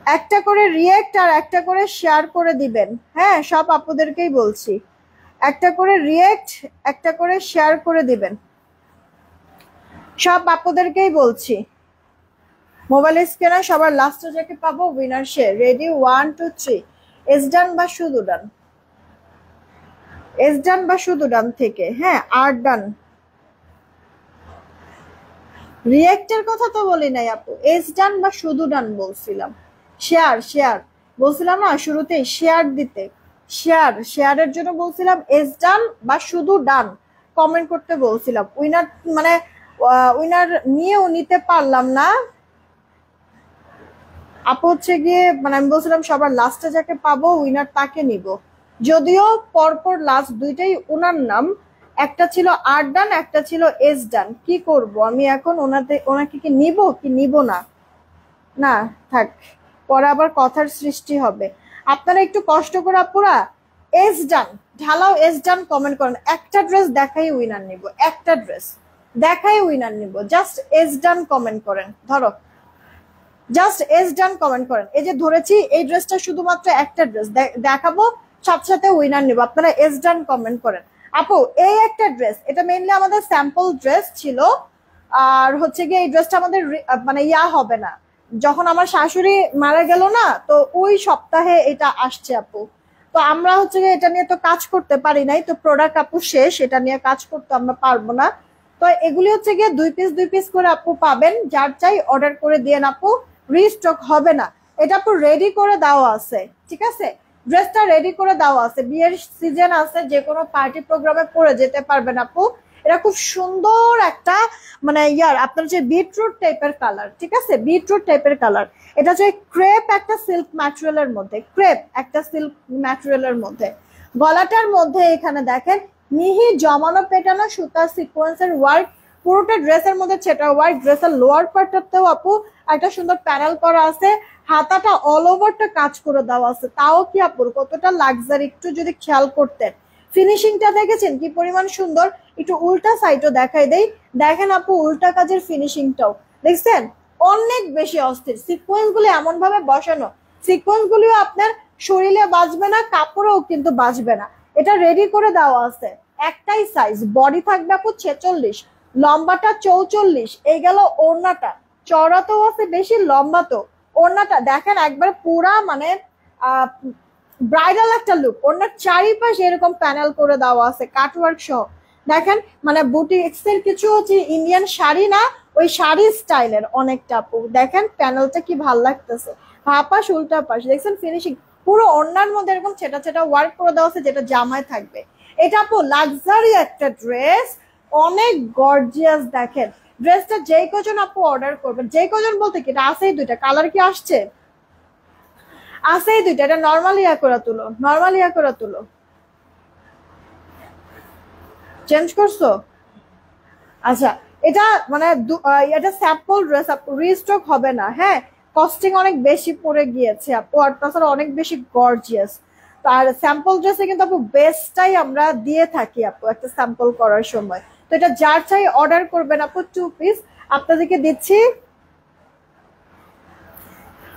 একটা করে রিয়েক্ট আর একটা করে শেয়ার করে দিবেন। হ্যাঁ, সব আপুদেরকেই বলছি, একটা করে রিয়েক্ট, একটা করে শেয়ার করে দিবেন, সব আপুদেরকেই বলছি। মোবাইল স্ক্যানার সবার লাস্টে যাকে পাবো উইনার সে। রেডি, 1 2 3। এস ডান বা শুধু ডান? এস ডান বা শুধু ডান থেকে? হ্যাঁ, আর ডান। রিয়েক্টের কথা তো বলি নাই আপু, এস ডান বা শুধু ডান বলছিলাম। শেয়ার শেয়ার বলছিলাম না শুরুতেই, শেয়ার দিতে। শেয়ারের জন্য বলছিলাম এস ডান বা শুধু ডান কমেন্ট করতে বলছিলাম। উইনার মানে উইনার নিয়েও নিতে পারলাম না আপু, হচ্ছে গিয়ে মানে আমি বলছিলাম সবার লাস্টে যাকে পাবো উইনার তাকে নিব। যদিও পরপর লাস্ট দুইটাই ওনার নাম, একটা ছিল আর ডান, একটা ছিল এস ডান। কি করব আমি এখন? ওনাকে কি নিব কি নিব না? না, থাক, পরে আবার কথার সৃষ্টি হবে। আপনারা একটু কষ্ট করে আপুরা এস ডান, ঢালাও এস ডান কমেন্ট করেন। একটা ড্রেস দেখাই উইনার নিব, একটা ড্রেস দেখাই উইনার নিব। জাস্ট এস ডান কমেন্ট করেন। ধরো, জাস্ট এস ডান কমেন্ট করেন। এই যে ধরেছি, এই ড্রেসটা শুধুমাত্র একটা ড্রেস দেখাবো, সাথে সাথে উইনার নিব। আপনারা এস ডান কমেন্ট করেন। আপু, এই একটা ড্রেস, এটা মেইনলি আমাদের স্যাম্পল ড্রেস ছিল। আর হচ্ছে গিয়ে এই ড্রেসটা আমাদের মানে ইয়া হবে না, যখন আমার শাশুড়ি মারা গেল না, তো ওই সপ্তাহে এটা আসছে আপু। তো আমরা হচ্ছে গিয়ে এটা নিয়ে তো কাজ করতে পারি নাই, তো প্রোডাক্ট আপু শেষ, এটা নিয়ে কাজ করতে আমরা পারবো না। তো এগুলি হচ্ছে গিয়ে 2 পিস করে আপু পাবেন, যার চাই অর্ডার করে দিয়ে আপু, রিস্টক হবে না। এটা আপু রেডি করে দেওয়া আছে, ঠিক আছে? ড্রেসটা রেডি করে দেওয়া আছে, বিয়ের সিজন আছে, যে কোনো পার্টি প্রোগ্রামে পরে যেতে পারবেন আপু। এটা খুব সুন্দর একটা মানে ইয়ার আপনার যে বিটরুট টাইপের কালার, ঠিক আছে? বিটরুট টাইপের কালার। এটা হচ্ছে ক্রেপ একটা সিল্ক ম্যাটেরিয়ালের মধ্যে, ক্রেপ একটা সিল্ক ম্যাটেরিয়ালের মধ্যে। গলাটার মধ্যে এখানে দেখেন মিহি জমানো পেটানো সুতা সিকোয়েন্সের ওয়ার্ক, পুরোটা ড্রেসের মধ্যে সেটা ওয়ার্ক। ড্রেসের লোয়ার পার্টটাতেও আপু একটা সুন্দর প্যানেল করা আছে, হাতাটা অল ওভারটা কাজ করে দেওয়া আছে। তাও কি আপুর কতটা লাক্সারি, একটু যদি খেয়াল করতেন। ফিনিশিংটা দেখেছেন কি পরিমাণ সুন্দর? একটু উল্টা সাইডও দেখাই দেই, দেখেন আপু উল্টা কাজের ফিনিশিংটাও দেখছেন, অনেক বেশি অস্থির। সিকোয়েন্স গুলো এমন ভাবে বসানো, সিকোয়েন্স গুলিও আপনার শরীরে বাজবে না, কাপড়েও কিন্তু বাজবে না। এটা রেডি করে দেওয়া আছে, একটাই সাইজ। বডি থাকবে আপু 46, লম্বাটা 44। এই গেল ওড়নাটা, চওড়া তো আছে বেশি, লম্বা তো। ওড়নাটা দেখেন একবার পুরা মানে ব্রাইডাল একটা লুক। ওড়নার চারিপাশে এরকম প্যানেল করে দেওয়া আছে কাটওয়ার্ক সহ। দেখেন মানে বুটিক্স এর কিছু হচ্ছে ইন্ডিয়ান শাড়ি না, ওই শাড়ি স্টাইলের অনেকটা আপু। দেখেন প্যানেলটা কি ভাল লাগতেছে, পাশ উল্টা পাশ দেখছেন ফিনিশিং। পুরো ওড়নার মধ্যে এরকম ছেটা ছেটা ওয়ার্ক করে দেওয়া আছে, যেটা জামায় থাকবে। এটা আপু লাক্সারি একটা ড্রেস, অনেক গর্জিয়াস। দেখেন ড্রেসটা যেই কজন আপু অর্ডার করবেন, যেই কজন বলতে কি এটা আছেই দুইটা কালার, কি আসছে আছেই দুইটা। এটা নর্মাল ইয়া করে তুলো, নর্মাল ইয়া করে তুলো। চেঞ্জ করছো? আচ্ছা, এটা মানে এটা স্যাম্পল ড্রেস আপু, রিস্টক হবে না। হ্যাঁ, কস্টিং অনেক বেশি পড়ে গিয়েছে আপু, আর তাছাড়া অনেক বেশি গর্জিয়াস। আর স্যাম্পল ড্রেসে কিন্তু আপু বেস্টটাই আমরা দিয়ে থাকি আপু একটা স্যাম্পল করার সময়। তো এটা যার চাই অর্ডার করবেন আপু। 2 পিস আপনাদেরকে দিচ্ছি,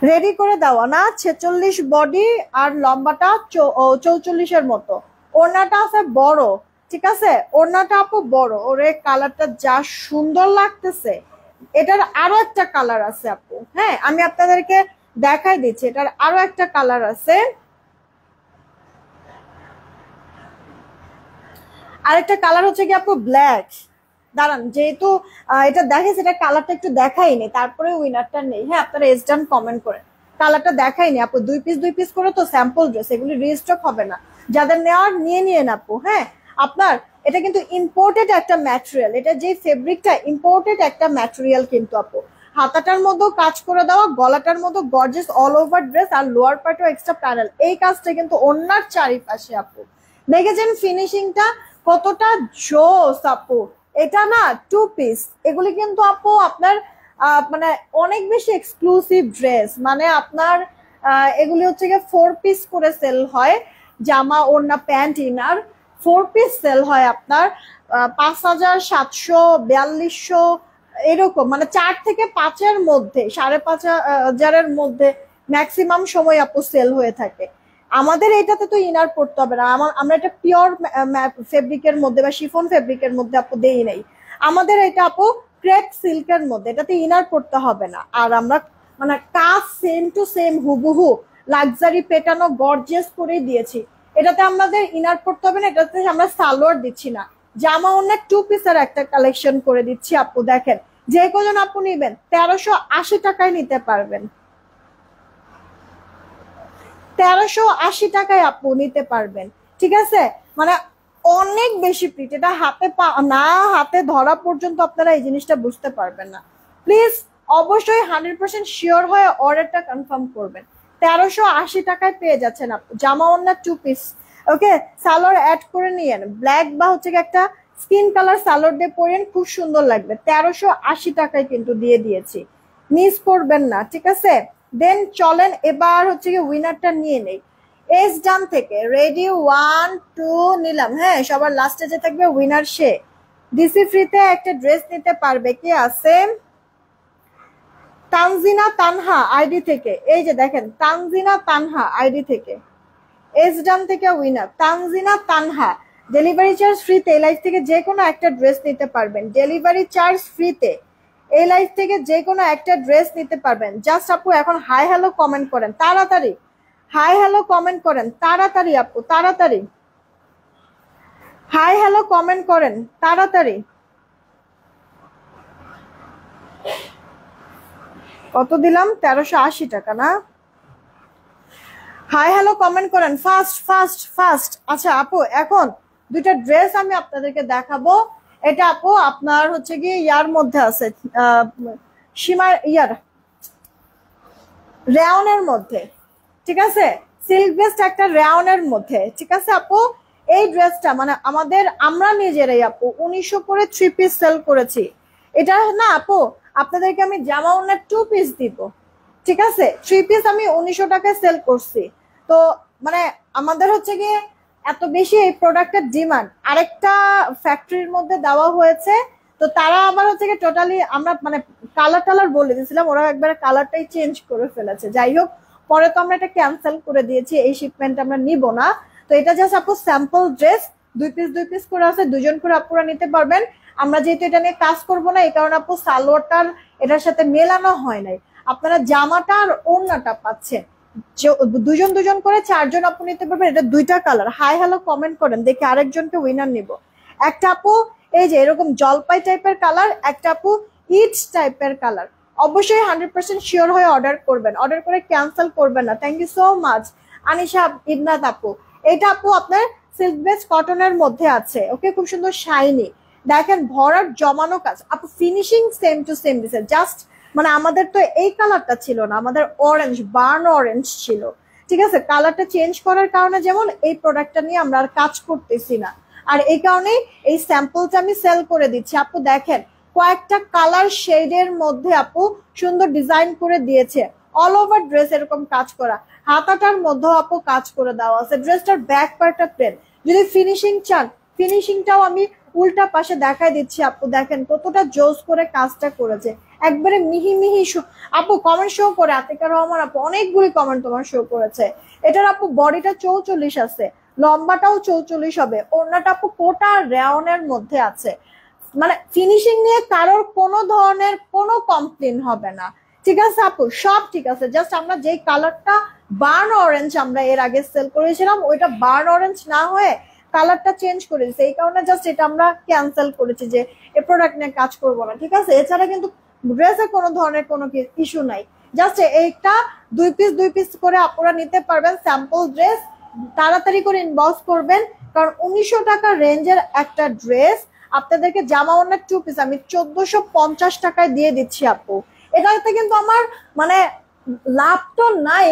রেডি করে দেওয়া না, 46 বডি আর লম্বাটা 44-এর মতো। ওড়নাটা আছে বড়, ঠিক আছে? ওড়নাটা আপু বড়, ওরে কালারটা যা সুন্দর লাগতেছে। এটার আরো একটা কালার আছে আপু, হ্যাঁ আমি আপনাদেরকে দেখাই দিচ্ছি। এটার আরো একটা কালার আছে, আরেকটা কালার হচ্ছে কি আপু ব্ল্যাক। দাঁড়ান, যেহেতু এটা দেখেছে, এটা কালারটা একটু দেখাইনি, তারপরে উইনারটা নেই। হ্যাঁ, আপনারা এস ডান কমেন্ট করেন। কালারটা দেখাইনি আপু, 2 পিস করে তো স্যাম্পল ড্রেস, এগুলি রিস্টক হবে না। যাদের নেওয়ার নিয়ে নিয়েন আপু। হ্যাঁ, আপনার এটা কিন্তু ইম্পোর্টেড একটা ম্যাটেরিয়াল, এটা যে ফেব্রিকটা ইম্পোর্টেড একটা ম্যাটেরিয়াল কিন্তু আপু। হাতাটার মধ্যেও কাজ করে দেওয়া, গলাটার মধ্যে গর্জিয়াস অল ওভার ড্রেস, আর লোয়ার পার্টও এক্সট্রা প্যানেল। এই কাজটা কিন্তু ওড়নার চারিপাশে আপু। দেখেছেন ফিনিশিংটা কতটা জোস আপু। এটা না 2 পিস, এগুলি কিন্তু আপু আপনার মানে অনেক বেশি এক্সক্লুসিভ ড্রেস। মানে আপনার এগুলি হচ্ছে গিয়ে 4 পিস করে সেল হয়, জামা ওড়না প্যান্ট ইনার। 4 পিস সেল হয় আপনার 5,700 4200 এরকম, মানে 4 থেকে 5-এর মধ্যে, 5,500-এর মধ্যে ম্যাক্সিমাম সময় আপু সেল হয়ে থাকে। আমাদের এটাতে তো ইনার পড়তে হবে না, আমরা এটা পিওর ফেব্রিকের মধ্যে বা শিফন ফেব্রিকের মধ্যে আপু দেই নাই। আমাদের এটা আপু ক্রেপ সিল্কের মধ্যে, এটাতে ইনার পড়তে হবে না। আর আমরা মানে কাজ সেম টু সেম হুবহু লাক্সারি পেটানো গর্জিয়াস করে দিয়েছি। এটাতে আমাদের ইনার পড়তে হবে না, এটাতে আমরা সালোয়ার দিচ্ছি না, জামা অনেক 2 পিসের একটা কালেকশন করে দিচ্ছি আপু। দেখেন যে কজন আপু নিবেন 1380 টাকায় নিতে পারবেন, 1380 টাকায় আপু নিতে পারবেন। ঠিক আছে, মানে অনেক বেশি প্রিট, এটা হাতে না হাতে ধরা পর্যন্ত আপনারা এই জিনিসটা বুঝতে পারবেন না। প্লিজ অবশ্যই 100% শিওর হয়ে অর্ডারটা কনফার্ম করবেন। 1380 টাকায় পেয়ে যাচ্ছেন আপু জামা ওন্না 2 পিস। ওকে, সালোয়ার অ্যাড করে নিয়েন, ব্ল্যাক বা হচ্ছে একটা স্কিন কালার সালোয়ার দিয়ে পরেন, খুব সুন্দর লাগবে। 1380 টাকায় কিন্তু দিয়ে দিয়েছি, মিস করবেন না। ঠিক আছে, দেন চলেন এবার হচ্ছে কি উইনারটা নিয়ে নেই। এস ডান থেকে রেডি 1 2 নিলাম। হ্যাঁ, সবার লাস্টে যে থাকবে উইনার সে। ডিসি ফ্রিতে একটা ড্রেস নিতে পারবে, কে আছে? তানজিনা তানহা আইডি থেকে, এই যে দেখেন তানজিনা তানহা আইডি থেকে এস ডান থেকে winner Tanzina Tanha. Delivery charge ফ্রিতে এই লাইফ থেকে যে কোনো একটা ড্রেস নিতে পারবেন, ডেলিভারি চার্জ ফ্রিতে এই লাইফ থেকে যে কোনো একটা ড্রেস নিতে পারবেন। জাস্ট আপু এখন হাই হ্যালো কমেন্ট করেন তাড়াতাড়ি, হাই হ্যালো কমেন্ট করেন তাড়াতাড়ি আপু, তাড়াতাড়ি হাই হ্যালো কমেন্ট করেন তাড়াতাড়ি। কত দিলাম? 1380 টাকা না? হাই হ্যালো কমেন্ট করেন ফাস্ট ফাস্ট ফাস্ট। আচ্ছা আপু, এখন দুইটা ড্রেস আমি আপনাদেরকে দেখাবো। এটা আপু আপনার হচ্ছে কি ইয়ার মধ্যে আছে, সীমার ইয়ার রেওনের মধ্যে। ঠিক আছে, সিল্ক বেস্ট একটা রেওনের মধ্যে। ঠিক আছে আপু, এই ড্রেসটা মানে আমরা নিজেরাই আপু 1900 করে 3 পিস সেল করেছি। এটা না আপু আপনাদেরকে আমি জামা ওনার 2 পিস দিব। ঠিক আছে, 3 পিস আমি 1900 টাকায় সেল করছি। তো মানে আমাদের হচ্ছে গিয়ে এত বেশি এই প্রোডাক্টের ডিমান্ড, আরেকটা ফ্যাক্টরির মধ্যে দেওয়া হয়েছে। তো তারা আবার হচ্ছে গিয়ে টোটালি আমরা মানে কালার টালার বলে দিয়েছিলাম, ওরা একবারে কালারটাই চেঞ্জ করে ফেলেছে। যাই হোক, পরে তো আমরা এটা ক্যান্সেল করে দিয়েছি, এই শিপমেন্ট আমরা নিব না। তো এটা জাস্ট আপু স্যাম্পল ড্রেস, 2 পিস করে আছে, 2জন করে আপুরা নিতে পারবেন। আমরা যেহেতু এটা নিয়ে কাজ করব না, এই কারণে আপু সালোয়ারটার এটার সাথে মেলানো হয় নাই। আপনারা জামাটা আর ওড়নাটা পাচ্ছেন, 2জন করে 4জন আপু নিতে পারবেন। এটা 2টা কালার। হাই হ্যালো কমেন্ট করেন, দেখি আরেকজনকে উইনার নিব। একটা আপু এই যে এরকম জলপাই টাইপের কালার, একটা আপু ইট টাইপের কালার। অবশ্যই 100% শিওর হয়ে অর্ডার করবেন, অর্ডার করে ক্যান্সেল করবেন না। Thank you so much Anisha Ibnat আপু। এটা আপু আপনার সিল্ক বেস কটনের মধ্যে আছে। ওকে, খুব সুন্দর শাইনি, দেখেন ভরাট জমানো কাজ আপু, ফিনিশিং সেম টু সেম দিছে। জাস্ট মানে আমাদের তো এই কালারটা ছিল না, আমাদের অরেঞ্জ, বার্ন অরেঞ্জ ছিল। ঠিক আছে, কালারটা চেঞ্জ করার কারণে যেমন এই প্রোডাক্টটা নিয়ে আমরা আর কাজ করতেছি না, আর এই কারণেই এই স্যাম্পলটা আমি সেল করে দিচ্ছি। আপু দেখেন কয়েকটা কালার শেডের মধ্যে আপু সুন্দর ডিজাইন করে দিয়েছে, অল ওভার ড্রেস এরকম কাজ করা, হাতাটার মধ্যেও আপু কাজ করে দেওয়া আছে। ড্রেসটার ব্যাক পার্টটা প্লেন। যদি ফিনিশিং চান, ফিনিশিংটাও আমি উল্টা পাশে দেখাই দিচ্ছি আপু, দেখেন কতটা জোস করে কাজটা করেছে, একবারে মিহি মিহি। আপু কমেন্ট শো করে, আতিকা রহমান আপু অনেকগুলি কমেন্ট তোমার শো করেছে। এটার আপু বডিটা 44 আছে, লম্বাটাও 44 হবে, ওড়নাটা আপু কোটা রেওনের মধ্যে আছে। মানে ফিনিশিং নিয়ে কারোর কোনো ধরনের কোনো কমপ্লেন হবে না। ঠিক আছে আপু, সব ঠিক আছে। জাস্ট আমরা যেই কালারটা বার্ন অরেঞ্জ আমরা এর আগে সেল করেছিলাম, ওইটা বার্ন অরেঞ্জ না হয়ে কালারটা চেঞ্জ করে দিচ্ছে, এই কারণে জাস্ট এটা আমরা ক্যান্সেল করেছি যে এই প্রোডাক্ট নিয়ে কাজ করবো না। ঠিক আছে, এছাড়া কিন্তু ড্রেসে কোনো ধরনের কোনো ইস্যু নাই। জাস্ট এইটা 2 পিস করে আপনারা নিতে পারবেন স্যাম্পল ড্রেস। তাড়াতাড়ি করে ইনবক্স করবেন, কারণ 1900 টাকা রেঞ্জের একটা ড্রেস আপনাদেরকে জামা ওনার 2 পিস আমি 1450 টাকায় দিয়ে দিচ্ছি আপু। এটাতে কিন্তু আমার মানে লাভ তো নাই,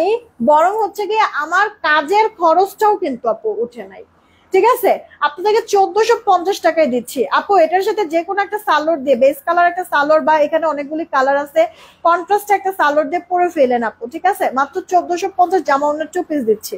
বরং হচ্ছে গিয়ে আমার কাজের খরচটাও কিন্তু আপু উঠে নাই। ঠিক আছে, আপনাদেরকে 1450 টাকায় দিচ্ছি আপু। এটার সাথে যে কোনো একটা সালোয়ার দিয়ে, বেস কালার একটা সালোয়ার বা এখানে অনেকগুলি কালার আছে, কন্ট্রাস্ট একটা সালোয়ার দিয়ে পরে ফেলেন আপু। ঠিক আছে, মাত্র 1450 জামা ওনার 2 পিস দিচ্ছি।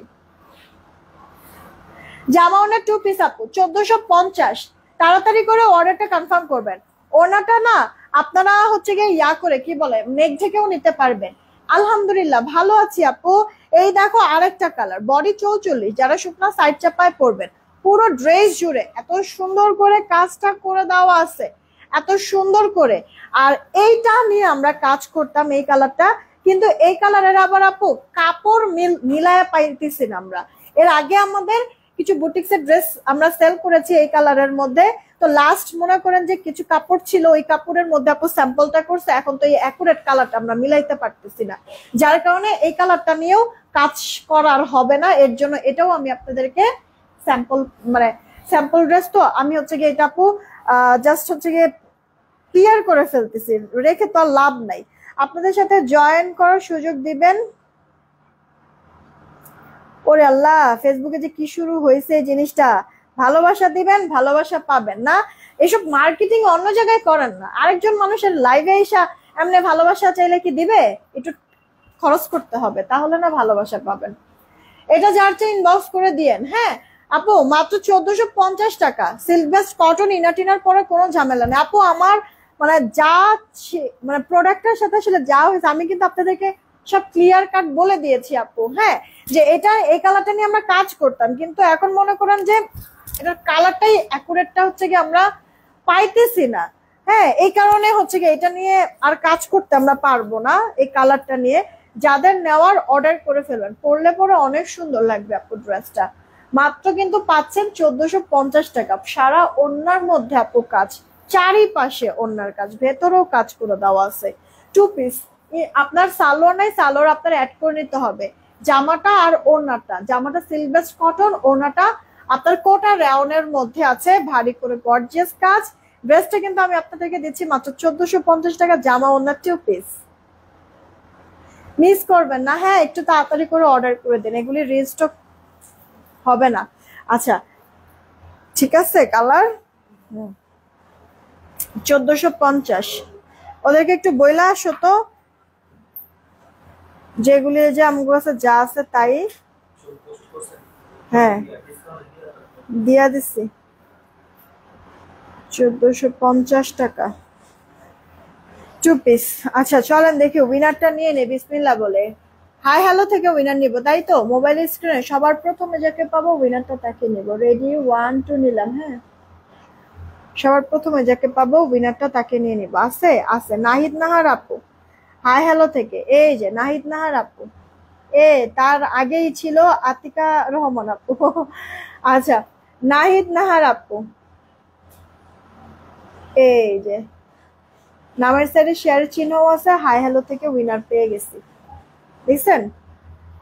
জামা ওনার 2 পিস আপু 1450। তাড়াতাড়ি করে অর্ডারটা কনফার্ম করবেন। ওনাটা না আপনারা হচ্ছে গিয়ে ইয়া করে কি বলে নেক থেকেও নিতে পারবেন। আলহামদুলিল্লাহ ভালো আছি আপু। এই দেখো আরেকটা কালার, বডি 44, যারা শুকনা সাইড চাপায় পরবেন। পুরো ড্রেস জুড়ে এত সুন্দর করে কাজটা করে দেওয়া আছে, এত সুন্দর করে। আর এইটা নিয়ে আমরা কাজ করতাম, এই কালারটা, কিন্তু এই কালারের আবার আপু কাপড় মিলায়া পাইতেছি না আমরা। এর আগে আমাদের কিছু বুটিক্সের ড্রেস আমরা সেল করেছি এই কালারের মধ্যে। তো লাস্ট মনে করেন যে কিছু কাপড় ছিল, ওই কাপড়ের মধ্যে আপু স্যাম্পলটা করছে, এখন তো এই অ্যাকুরেট কালারটা আমরা মিলাইতে পারতেছি না, যার কারণে এই কালারটা নিয়েও কাজ করার হবে না। এর জন্য এটাও আমি আপনাদেরকে স্যাম্পল, মানে স্যাম্পল ড্রেস, তো আমি হচ্ছে গিয়ে এটা আপু জাস্ট হচ্ছে গিয়ে ক্লিয়ার করে ফেলতেছি, রেখে তো আর লাভ নাই। আপনাদের সাথে জয়েন করার সুযোগ দিবেন। ওরে আল্লাহ, ফেসবুকে যে কি শুরু হয়েছে এই জিনিসটা। ভালোবাসা দিবেন, ভালোবাসা পাবেন না। এসব মার্কেটিং অন্য জায়গায় করেন না। আরেকজন মানুষের লাইভে এসা এমনি ভালোবাসা চাইলে কি দিবে? একটু খরচ করতে হবে, তাহলে না ভালোবাসা পাবেন। এটা যার চেয়ে ইনবক্স করে দিয়েন। হ্যাঁ আপু, মাত্র 1450 টাকা, সিল্ক বেস্ট কটন, ইনার টিনার পরে কোনো ঝামেলা নেই আপু। আমার মানে যা মানে প্রোডাক্টের সাথে আসলে যা হয়েছে, আমি কিন্তু আপনাদেরকে সব ক্লিয়ার কাট বলে দিয়েছি আপু। হ্যাঁ, যে এটা এই কালারটা নিয়ে আমরা কাজ করতাম, কিন্তু এখন মনে করেন যে এটার কালারটাই অ্যাকুরেটটা হচ্ছে কি আমরা পাইতেছি না। হ্যাঁ, এই কারণে হচ্ছে কি এটা নিয়ে আর কাজ করতে আমরা পারবো না। এই কালারটা নিয়ে যাদের নেওয়ার অর্ডার করে ফেলবেন, পরলে পরে অনেক সুন্দর লাগবে আপু ড্রেসটা। মাত্র কিন্তু পাচ্ছেন 1450 টাকা। সারা ওড়নার মধ্যে আপু কাজ, চারিপাশে ওড়নার কাজ, ভেতরেও কাজ করে দেওয়া আছে। 2 পিস। আপনার সালোয়ার নাই, সালোয়ার আপনার অ্যাড করে নিতে হবে। জামাটা আর ওড়নাটা, জামাটা সিল্ক বেস্ট কটন, ওড়নাটা আপনার কোটা রাউনের মধ্যে আছে, ভারী করে গর্জিয়াস কাজ। ড্রেসটা কিন্তু আমি আপনাদেরকে দিচ্ছি মাত্র 1450 টাকা, জামা ওড়না 2 পিস। মিস করবেন না। হ্যাঁ, একটু তাড়াতাড়ি করে অর্ডার করে দেন, এগুলি রিস্টক হবে না। আচ্ছা ঠিক আছে, কালার 1450। ওদেরকে একটু বইলা আসো তো, যেগুলি যে আমার কাছে যা আছে তাই। হ্যাঁ দিয়া দিচ্ছি 1450 টাকা, 2 পিস। আচ্ছা চলেন দেখি উইনারটা নিয়ে নে, বিসমিল্লাহ বলে। হাই হ্যালো থেকে উইনার নিব, তাই তো? মোবাইল স্ক্রিনে সবার প্রথমে যাকে পাবো উইনারটা তাকে নিব। রেডি 1 2 নিলাম। হ্যাঁ, সবার প্রথমে যাকে পাবো উইনারটা তাকে নিয়ে নিব। আছে আছে, নাহিদ নাহার আপু হাই হ্যালো থেকে। এই যে নাহিদ নাহার আপু, তার আগেই ছিল আতিকা রহমান আপু। আচ্ছা, নাহিদ নাহার আপু, এই যে নামের সাইডে শেয়ার চিহ্ন আছে, হাই হ্যালো থেকে উইনার পেয়ে গেছি, দেখছেন?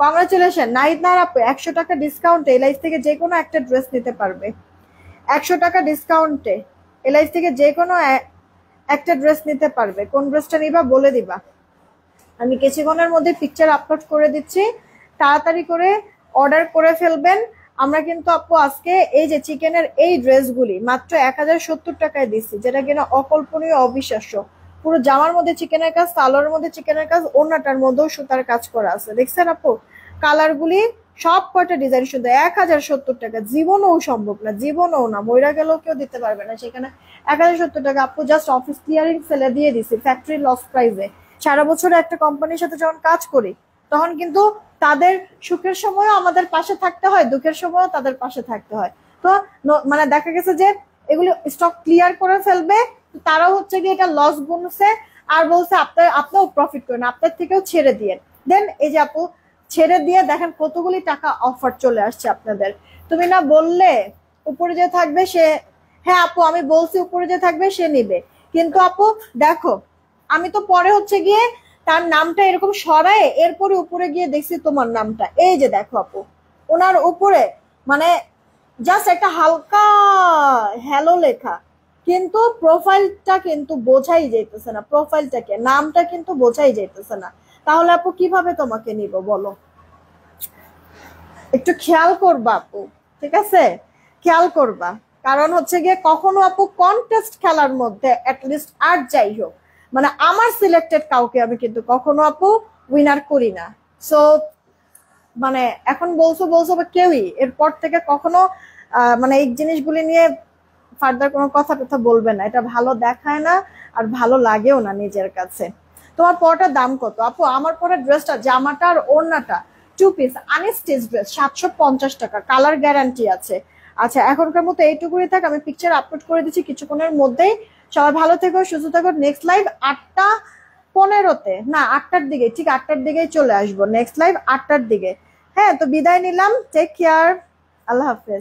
কংগ্রাচুলেশন নাহিদ নাহার আপু। 100 টাকা ডিসকাউন্টে এলআইস থেকে যে কোনো একটা ড্রেস নিতে পারবে। 100 টাকা ডিসকাউন্টে এলআইস থেকে যে কোনো একটা ড্রেস নিতে পারবে। কোন ড্রেসটা নিবা বলে দিবা, আমি কিছুক্ষণের মধ্যে পিকচার আপলোড করে দিচ্ছি, তাড়াতাড়ি করে অর্ডার করে ফেলবেন। আমরা কিন্তু আপু আজকে এই যে চিকেনের এই ড্রেসগুলি মাত্র 1070 টাকায় দিচ্ছি, যেটা কিনা অকল্পনীয়, অবিশ্বাস্য। পুরো জামার মধ্যে চিকেনের কাজ, সালোয়ারের মধ্যে চিকেনের কাজ, ওড়নাটার মধ্যেও সুতার কাজ করা আছে, দেখছেন আপু? কালারগুলি সব কয়টা ডিজাইন শুধু 1070 টাকা। জীবনও সম্ভব না, জীবনও না, মইরা গেলেও কেউ দিতে পারবে না সেখানে 1070 টাকা। আপু জাস্ট অফিস ক্লিয়ারিং সেলে দিয়ে দিছি, ফ্যাক্টরি লস প্রাইসে। সারা বছরে একটা কোম্পানির সাথে যখন কাজ করি, তখন কিন্তু তাদের সুখের সময়ও আমাদের পাশে থাকতে হয়, দুঃখের সময়ও তাদের পাশে থাকতে হয়। তো মানে দেখা গেছে যে এগুলি স্টক ক্লিয়ার করে ফেলবে, তারাও হচ্ছে গিয়ে এটা লস গুনছে আর বলছে আপনিও প্রফিট করেন, আপনার থেকেও ছেড়ে দিয়ে দেন। এই যে আপু ছেড়ে দিয়ে দেখেন কতগুলি টাকা অফার চলে আসছে আপনাদের। তুমি না বললে উপরে যে থাকবে সে, হ্যাঁ আপু আমি বলছি উপরে যে থাকবে সে নিবে, কিন্তু আপু দেখো আমি তো পরে হচ্ছে গিয়ে তার নামটা এরকম সরায় এরপরে উপরে গিয়ে দেখছি তোমার নামটা, এই যে দেখো আপু ওনার উপরে মানে জাস্ট একটা হালকা হ্যালো লেখা, কিন্তু প্রোফাইলটা কিন্তু বোঝাই যাইতেছে না, প্রোফাইলটাকে নামটা কিন্তু বোঝাই যাইতেছে না। তাহলে আপু কিভাবে তোমাকে নিব বলো? একটু খেয়াল করবা আপু, ঠিক আছে? খেয়াল করবা, কারণ হচ্ছে গিয়ে কখনো আপু কন্টেস্ট খেলার মধ্যে অ্যাটলিস্ট আর যাই হোক, মানে আমার সিলেক্টেড কাউকে আমি কিন্তু কখনো আপু উইনার করি না। সো মানে এখন বলছো বলছো বা কেউই এরপর থেকে কখনো মানে এই জিনিসগুলি নিয়ে ফার্দার কোনো কথা টথা বলবে না, এটা ভালো দেখায় না আর ভালো লাগেও না নিজের কাছে। তোমার পরাটার দাম কত আপু? আমার পরা ড্রেসটা, জামাটা আর ওড়নাটা 2 পিস আনস্টিচ ড্রেস 750 টাকা, কালার গ্যারান্টি আছে। আচ্ছা এখনকার মতো এইটুকুই থাক, আমি পিকচার আপলোড করে দিচ্ছি কিছুক্ষণের মধ্যেই। সবাই ভালো থেকো, সুস্থ থাকো। নেক্সট লাইভ 8টা 15-তে, না 8টার দিকে, ঠিক 8টার দিকেই চলে আসবো। নেক্সট লাইভ 8টার দিকে। হ্যাঁ, তো বিদায় নিলাম, টেক কেয়ার, আল্লাহ হাফেজ।